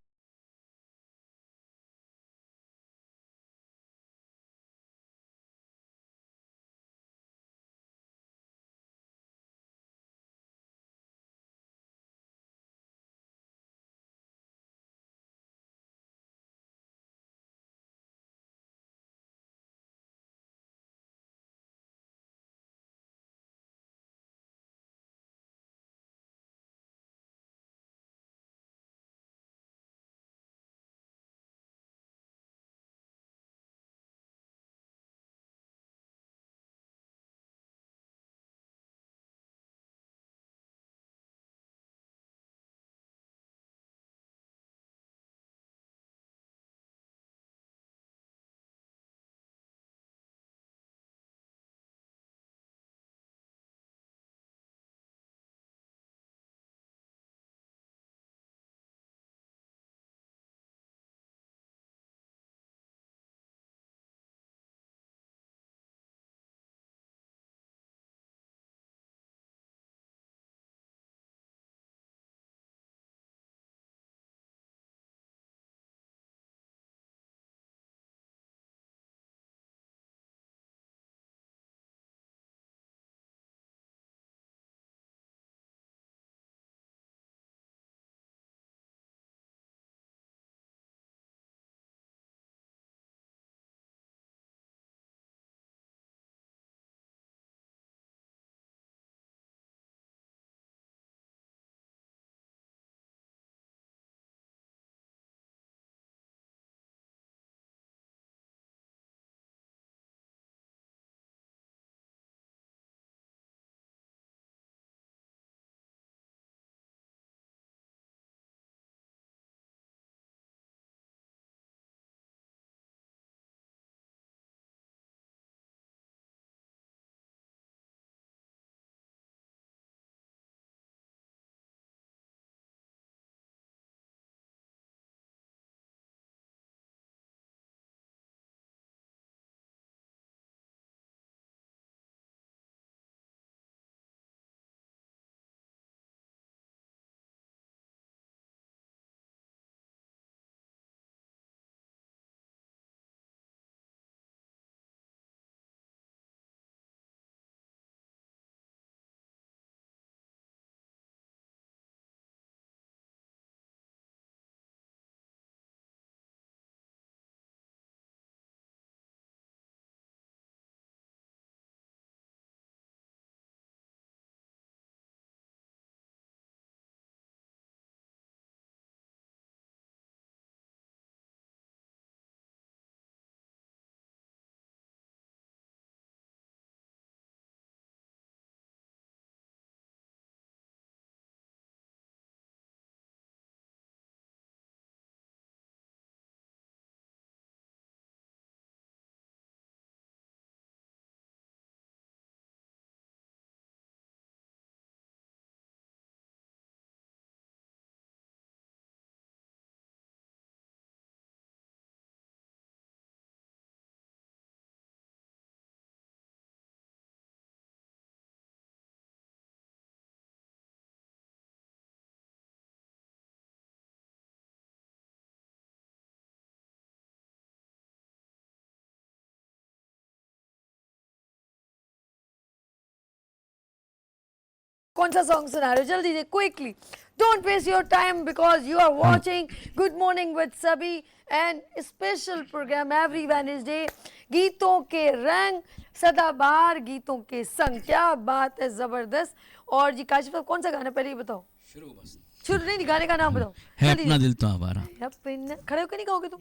कौन सा सॉन्ग सुना रहे हो? जल्दी से, quickly, don't waste your time because you are watching good morning with सभी and special programme every Wednesday, गीतों के रंग सदाबहार गीतों के संग। क्या बात है, जबरदस्त। और जी काशिफ साहब, कौन सा गाना पहले ही बताओ? शुरू बस, शुरू नहीं, गाने का नाम बताओ। है अपना दिल तो आवारा। खड़े होकर नहीं कहोगे तुम?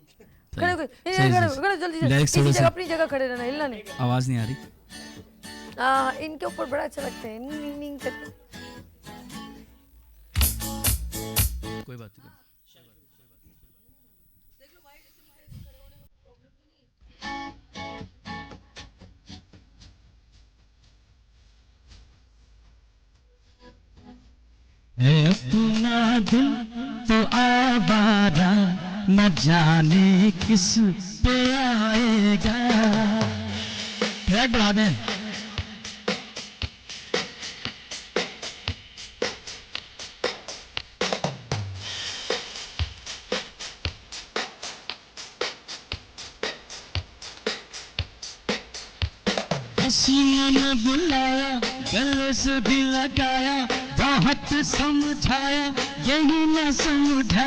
खड़े होकर, खड़े जल्दी जल्दी, अपनी जगह खड़े रहना, हिलना नहीं। आवाज नहीं आ रही। हाँ, इनके ऊपर बड़ा अच्छा लगता है, नींद नींद करते। कोई बात नहीं। अपना दिल तो आवारा, न जाने किस पे आएगा। ट्रैक बढ़ा दें। हसीने ने बुलाया, गले से भी लगाया, बहुत समझाया, यही न समझा।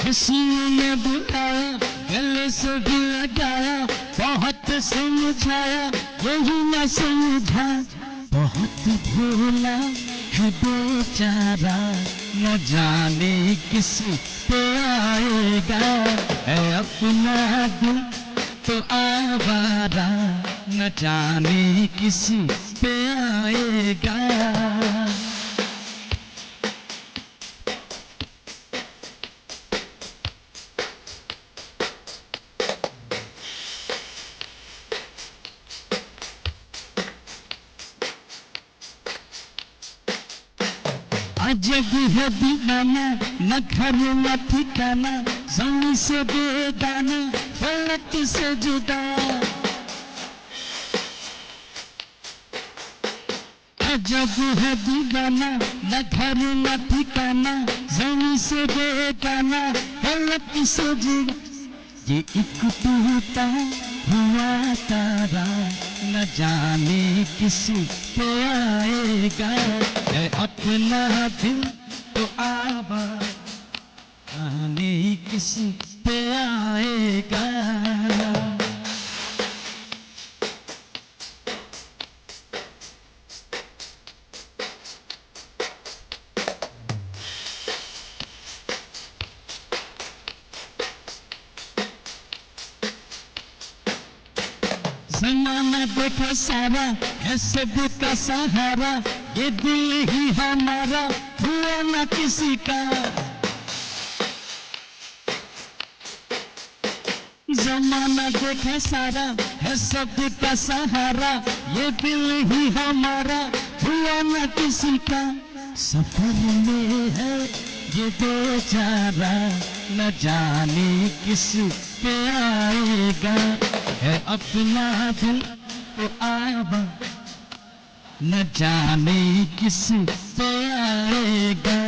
हसीने ने बुलाया, गले से भी लगाया, बहुत समझाया, यही न समझा। बहुत भोला है बेचारा, न जाने किस पे आएगा। है अपना दिल तो आवारा, न जाने किसी पे आएगा। अजब है दीवाना, न घर न ठिकाना, ज़मीं से बेगाना, फलक से जुदा। अजब है दीवाना, न घर न ठिकाना, ज़मीं से बेगाना, फलक से जुदा। ये एक टूटा हुआ तारा, न जाने किस पे आएगा। है अपना दिल तो आवारा, जाने किस पे आएगा। ज़माना देखा सारा है सबका सहारा, ये दिल ही हमारा हुआ न किसी का। ज़माना देखा सारा है सबका सहारा, ये दिल ही हमारा हुआ न किसी का। सफर में है ये बेचारा, न जाने किस पे आएगा। है अपना दिल तो आवा, न जाने किस पे आएगा।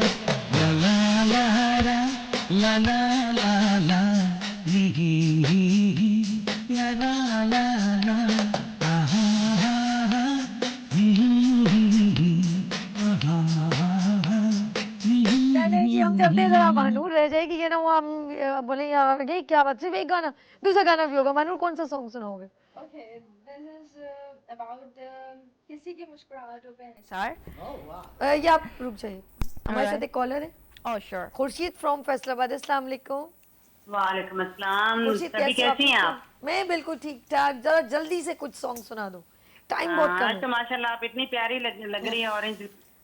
ला ला ला ला ला ला ला ला ला ला ला हम जब देख रहा मानूर रह जाएगी, ये ना वो हम बोले ये क्या बात, सिर्फ एक गाना, दूसरा गाना भी होगा। मानूर कौन सा सॉन्ग सुनाओगे? किसी की मुस्कुराहटों पे निसार। या आप रुक जाइए, हमारे साथ एक कॉलर है। Oh sure. Khurshid from Faisalabad, अस्सलाम वालेकुम। वालेकुम अस्सलाम। खुर्शीद सभी कैसी हैं आप? मैं बिल्कुल ठीक ठाक। जरा जल्दी से कुछ सॉन्ग सुना दो, टाइम बहुत कम है। तो माशाल्लाह आप इतनी प्यारी लग रही है, ऑरेंज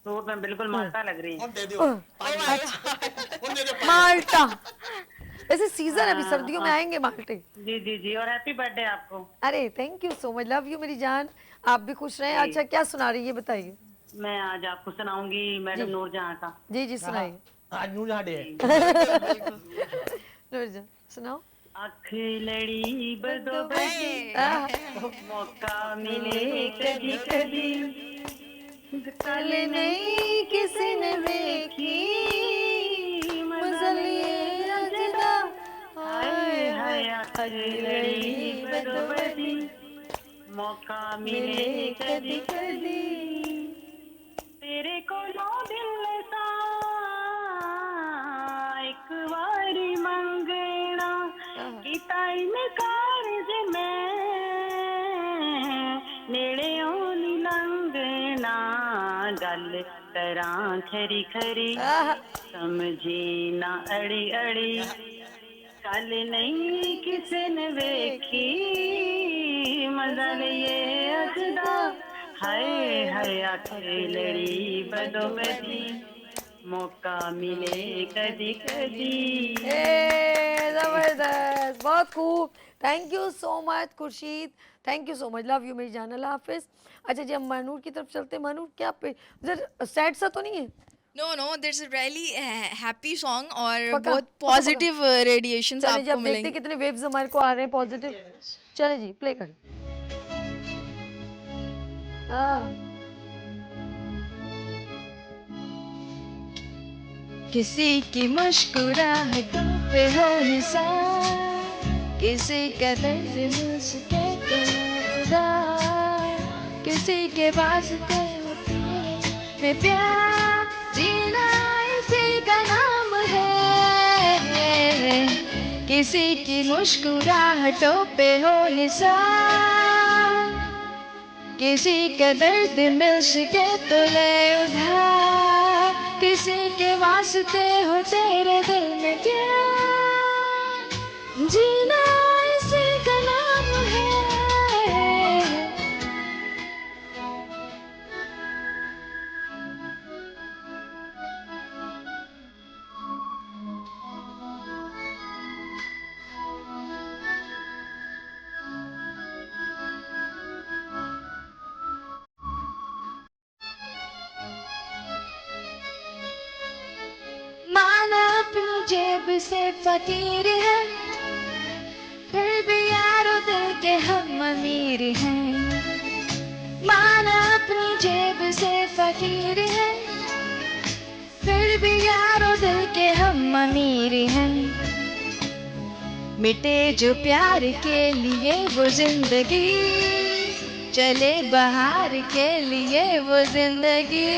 सूट में बिल्कुल माल्टा लग रही है। माल्टा, वैसे सीजन अभी सर्दियों में आएंगे माल्टे। जी जी जी, और हैप्पी बर्थडे आपको। अरे thank you so much, love you मेरी जान, आप भी खुश रहें। अच्छा क्या सुना रही है बताइए? मैं आज आपको सुनाऊंगी मैडम नूरजहां का। जी जी सुनाइए। आज नूरजहां डे है। नूरजहां सुनाओ। अख लड़ी बदो बदी, मौका मिले कभी कभी, कल नहीं किसी ने देखी, मजलिए अजदा, हाय हाय अख लड़ी बदो बदी, मौका मिले कदी कदी तेरे कोलों दिल सा एक वारी मंगना कीता इनकार जे मैं नेड़े नी लंघना गल करां खरी खरी समझी ना अड़ी अड़ी कल नहीं किसे ने वेखी मजा लिए अजदा हाय हाय आखिर लड़ी बदो बदी मौका मिले कदी कदी। जबरदस्त, बहुत खूब। Thank you so much Khurshid, thank you so much, love you मेरी जान, अल्लाह हाफिज। अच्छा जी, हम मानूर की तरफ चलते हैं। मानूर, क्या पे उधर सैड सा तो नहीं है? No no, there is a really happy song और पक्का? बहुत पॉजिटिव रेडिएशंस चले आपको जब देखते मिलेंगे। कितने वेव्स हमारे को आ रहे हैं पॉजिटिव। चले जी, प्ले कर। किसी की मुस्कुराहटों पे हो निशान, किसी का दर्द मुझके उदास, किसी के वास्ते होती है प्यार, जीना इसी का नाम है। किसी की मुस्कुराहटों पे हो निशान, किसी का दर्द मिल सके तो ले उधार, किसी के वास्ते हो तेरे दिल में प्यार, जीना इसी का नाम है। माना अपनी जेब से फकीर है, फिर भी यारों दिल के हम अमीर हैं। माना अपनी जेब से फकीर है, फिर भी यारों दिल के हम अमीर हैं। मिटे जो प्यार के लिए वो जिंदगी, चले बाहर के लिए वो जिंदगी,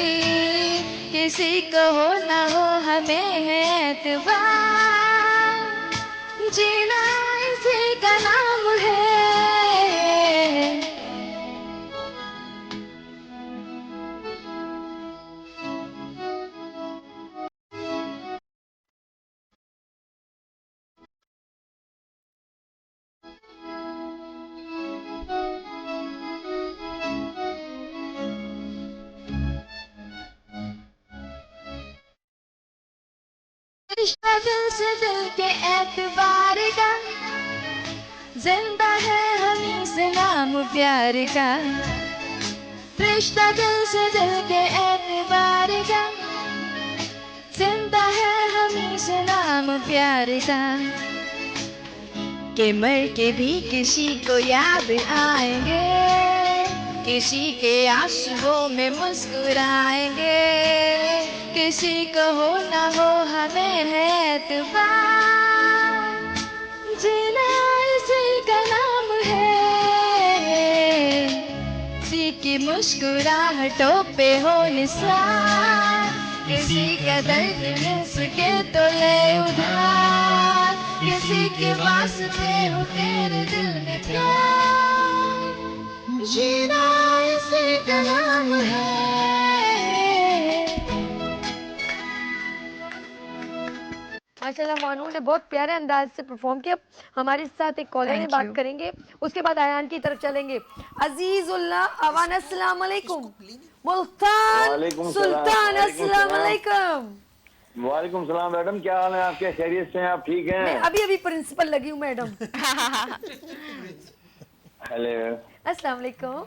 किसी को हो ना हो हमें है एतबार, जीना इसी का नाम है। रिश्ता दिल से दिल के एतबार का, जिंदा है हमी से नाम प्यार का। रिश्ता दिल से दिल के एतबार का, जिंदा है हमी से नाम प्यार का। कि मर के भी किसी को याद आएंगे, किसी के आंसुओं में मुस्कुराएंगे, किसी को हो ना हो हमें है एतबार, जीना इसी का नाम है। किसी की मुस्कुराहटों पे हो निशान, किसी का दर्द मिल सके तो ले उधार, किसी के वास्ते हो तेरे दिल में प्यार, जीना इसी का नाम है। माशाल्लाह, मानूर ने बहुत प्यारे अंदाज से परफॉर्म किया। हमारे साथ एक कॉलर है, बात करेंगे, उसके बाद आयान की तरफ चलेंगे। अजीजुल्लाह अवान, अस्सलाम वालेकुम। मुल्तान सुल्तान, अस्सलाम वालेकुम। वालेकुम सलाम मैडम, क्या हाल है आपके? खैरियत से हैं आप? ठीक हैं? मैं अभी अभी प्रिंसिपल लगी हूँ मैडम। हेलो, अस्सलाम वालेकुम।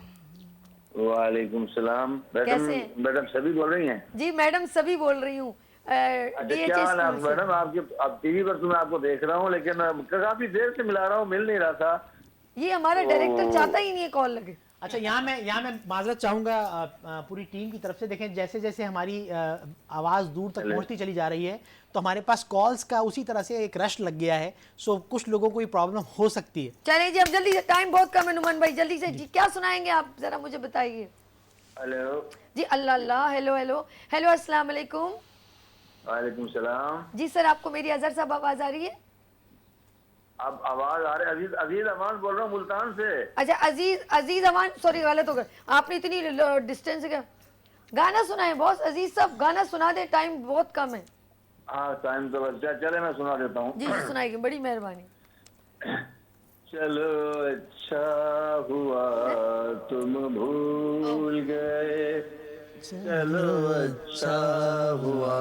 वालेकुम सलाम। मैडम, मैडम सभी बोल रही हैं? जी मैडम, सभी बोल रही हूँ। अच्छा, क्या हाल है मैडम आपके? अब टीवी पर तो मैं आपको देख रहा हूँ, लेकिन काफी देर से मिला रहा हूँ, मिल नहीं रहा था। ये हमारा डायरेक्टर चाहता ही नहीं है कॉल लगे। अच्छा, यहाँ मैं माजरत चाहूँगा पूरी टीम की तरफ से। देखें, जैसे जैसे हमारी आवाज़ दूर तक पहुँचती चली जा रही है तो हमारे पास कॉल्स का उसी तरह से एक रश लग गया है। सो कुछ लोगों को ये प्रॉब्लम हो सकती है। चलिए जी, अब जल्दी से, टाइम बहुत कम है नुमान भाई, जल्दी से जी क्या सुनाएंगे आप, जरा मुझे बताइए। हेलो जी, अल्लाह अल्लाह, हेलो हेलो हेलो, अस्सलाम वालेकुम। वालेकुम सलाम। जी सर, आपको मेरी अजहर साहब आवाज़ आ रही है? अब आवाज आ रही है। अजीज अमान बोल रहा हूँ मुल्तान से। अच्छा, अजीज अमान, सॉरी गलत हो गया, आपने इतनी डिस्टेंस से गाना सुनाए बॉस। अजीज साहब गाना सुना दे, टाइम बहुत कम है। हाँ, टाइम तो बस, चले मैं सुना देता हूँ। जी जी सुनाइए, बड़ी मेहरबानी। चलो अच्छा हुआ तुम भूल गए, चलो अच्छा हुआ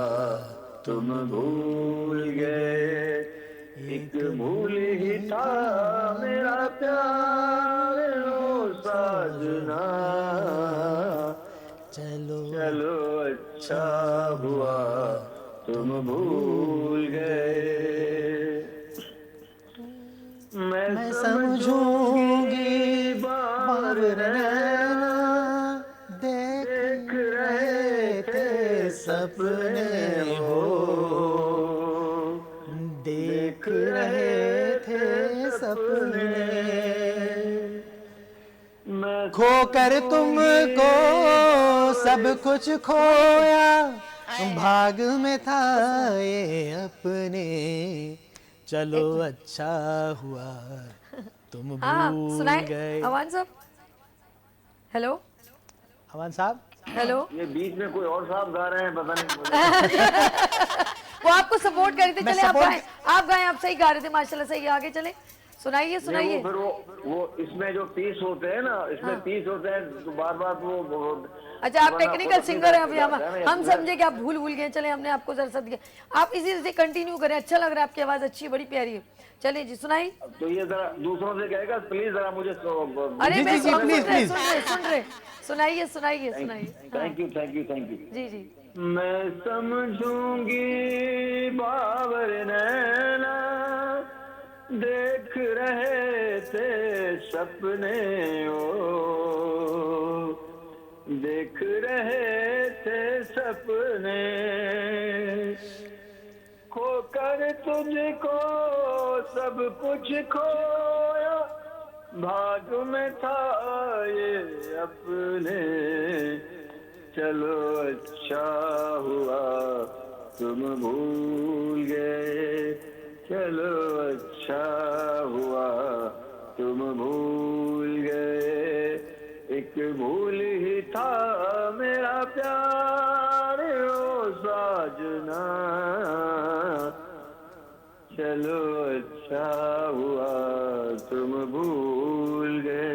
तुम भूल गए, एक भूल ही था मेरा प्यार ओ साजना, चलो अच्छा हुआ तुम भूल गए। मैं समझूंगी बाबर नैना देख रहे थे सपने हो, देख रहे थे सपने, मैं खोकर तुमको सब कुछ खोया, भाग में था ये अपने, चलो अच्छा हुआ तुम भूल गए। अवान साहब, हेलो अवान साहब, हेलो। ये बीच में कोई और साहब गा रहे हैं, पता नहीं। वो आपको सपोर्ट कर रहे थे। चले आप गाएं, आप सही गा रहे थे माशाल्लाह, सही, आगे चले, सुनाइए सुनाइए। फिर वो इसमें जो पीस होते हैं ना, इसमें पीस होते हैं तो बार बार वो। अच्छा, आप टेक्निकल सिंगर हैं अभी, हम समझे कि आप भूल गए। चले, हमने आपको जरा दिया, आप इसी से कंटिन्यू करें, अच्छा लग रहा है, आपकी आवाज अच्छी है, बड़ी प्यारी है। चलिए जी सुनाई। तो ये जरा दूसरों से कहेगा प्लीज, जरा मुझे अरे मैं सुन रहे, सुनाइए सुनाइए सुनाइए। Thank you thank you thank you. जी जी। मैं समझूंगी बाबर नैना देख रहे थे सपने ओ, देख रहे थे सपने, खोकर तुझको सब कुछ खोया, भाग में था ये अपने, चलो अच्छा हुआ तुम भूल गए, चलो अच्छा हुआ तुम भूल गए, एक भूल ही था मेरा प्यार ओ साजना, चलो अच्छा हुआ तुम भूल गए।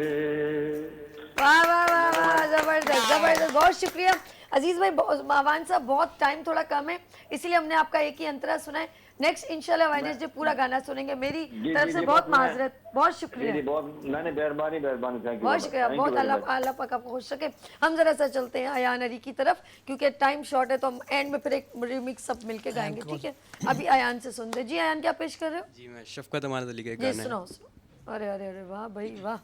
वाह वाह वाह वाह, जबरदस्त जबरदस्त, बहुत शुक्रिया अजीज भाई। आवान साहब, बहुत टाइम थोड़ा कम है, इसलिए हमने आपका एक ही अंतरा सुना है। नेक्स्ट इंशाल्लाह वेडनेसडे पूरा गाना सुनेंगे। मेरी तरफ से बहुत माजरत, बहुत शुक्रिया। मेहरबानी, बहुत शुक्रिया, बहुत अल्लाह पाक आपको खुश रखे। हम जरा सा चलते हैं अयान अली की तरफ, क्योंकि टाइम शॉर्ट है, तो हम एंड में फिर एक रिमिक्स सब मिलके गाएंगे, ठीक है? अभी अयान से सुनते। जी अयान, क्या पेश कर रहे हो? जी मैं शफकत अमानत अली का गाना। सुनाओ। अरे अरे अरे वाह भाई वाह,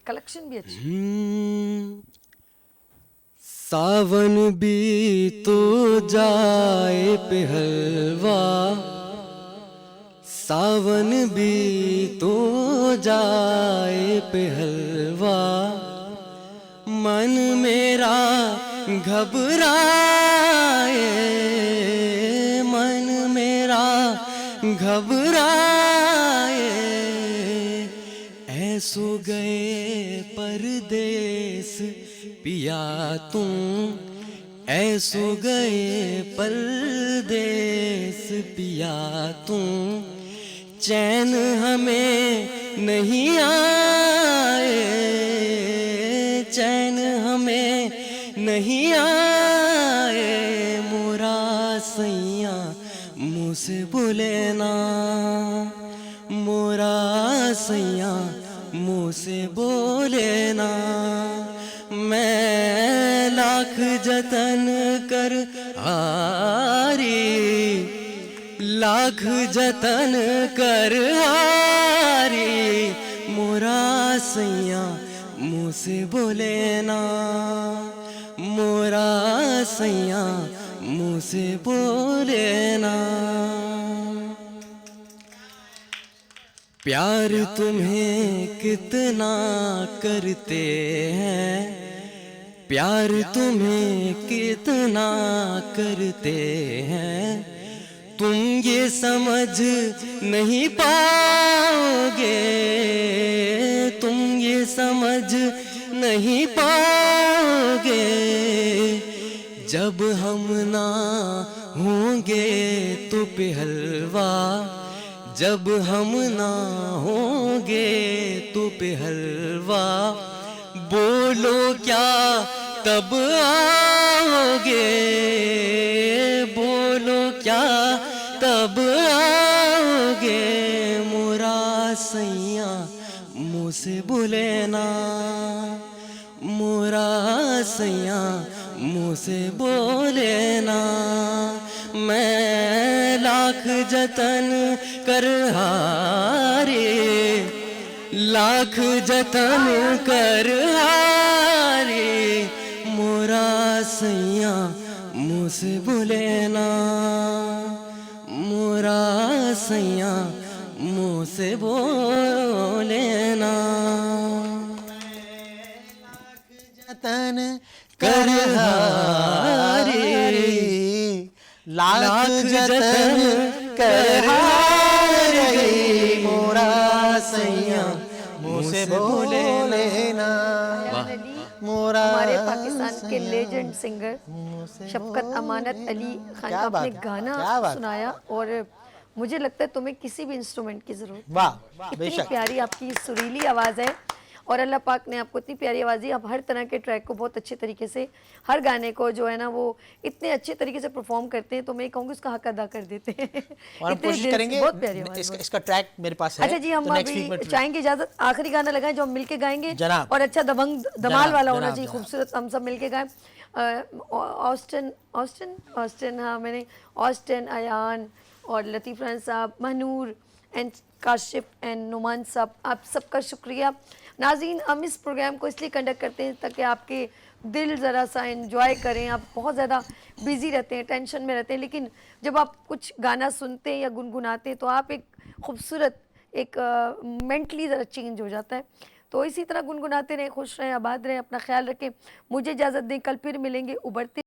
कलेक्शन भी अच्छी। सावन भी तो जाए पहलवा, सावन भी तो जाए पहलवा, मन मेरा घबराए, मन मेरा घबराए, ऐसो गए परदेस पिया तुम, ऐसो गए परदेस पिया तुम, चैन हमें नहीं आए, चैन हमें नहीं आए, मोरा सैया मुँह से बोले ना, मोरा सैया मुँह से बोले ना, मैं लाख जतन कर हारी, लाख जतन कर हारी, मोरा सैया मुँह से बोले ना मोरा सैया मुँह से बोले ना प्यार तुम्हें कितना करते हैं प्यार तुम्हें कितना करते हैं तुम ये समझ नहीं पाओगे तुम ये समझ नहीं पाओगे जब हम ना होंगे तो पहलवा जब हम ना होंगे तो पहलवा बोलो क्या तब आओगे बोलो क्या तब आओगे मोरा सैया मुँह से बोले ना मोरा सैया मुँह से बोले ना मैं लाख जतन कर हारे लाख जतन कर हारे मोरा सैया मुँह से बोले ना मोरा सैया मुँह से बोले ना जतन कर हारे लाख जतन कर हारे मोरा सैया मुँह से बोले ना मोरा हमारे पाकिस्तान के लेजेंड सिंगर शफकत अमानत अली खान क्या का बात आपने है, गाना क्या बात है। सुनाया और मुझे लगता है तुम्हें किसी भी इंस्ट्रूमेंट की जरूरत वाह, इतनी बेशक। प्यारी आपकी सुरीली आवाज़ है और अल्लाह पाक ने आपको इतनी प्यारी आवाज़ दी आप हर तरह के ट्रैक को बहुत अच्छे तरीके से हर गाने को जो है ना वो इतने अच्छे तरीके से परफॉर्म करते हैं तो मैं कहूँगी उसका हक अदा कर देते हैं और हम इतने कोशिश दिल से, करेंगे बहुत प्यारी आवाज़ इसका ट्रैक मेरे पास है अच्छा जी हम तो next week में अभी चाहेंगे इजाजत आखिरी गाना लगाएं जो हम मिलके गाएंगे जनाब। और अच्छा दबंग धमाल जनाब, वाला होना जनाब, चाहिए जनाब। खूबसूरत हम सब मिलके गाएं ऑस्टन ऑस्टन ऑस्टन हाँ मैंने ऑस्टन अयान और लतीफ़ रन साहब मनूर एंड काशिफ एंड नुमान साहब आप सबका शुक्रिया नाज़रीन हम इस प्रोग्राम को इसलिए कंडक्ट करते हैं ताकि आपके दिल ज़रा सा एंजॉय करें आप बहुत ज़्यादा बिज़ी रहते हैं टेंशन में रहते हैं लेकिन जब आप कुछ गाना सुनते हैं या गुनगुनाते हैं तो आप एक खूबसूरत एक मेंटली ज़रा चेंज हो जाता है तो इसी तरह गुनगुनाते रहें खुश रहें आबाद रहें अपना ख्याल रखें मुझे इजाज़त दें कल फिर मिलेंगे उभरते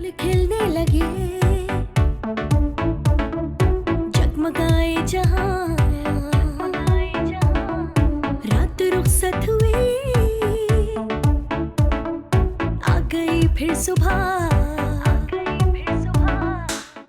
फूल खिलने लगे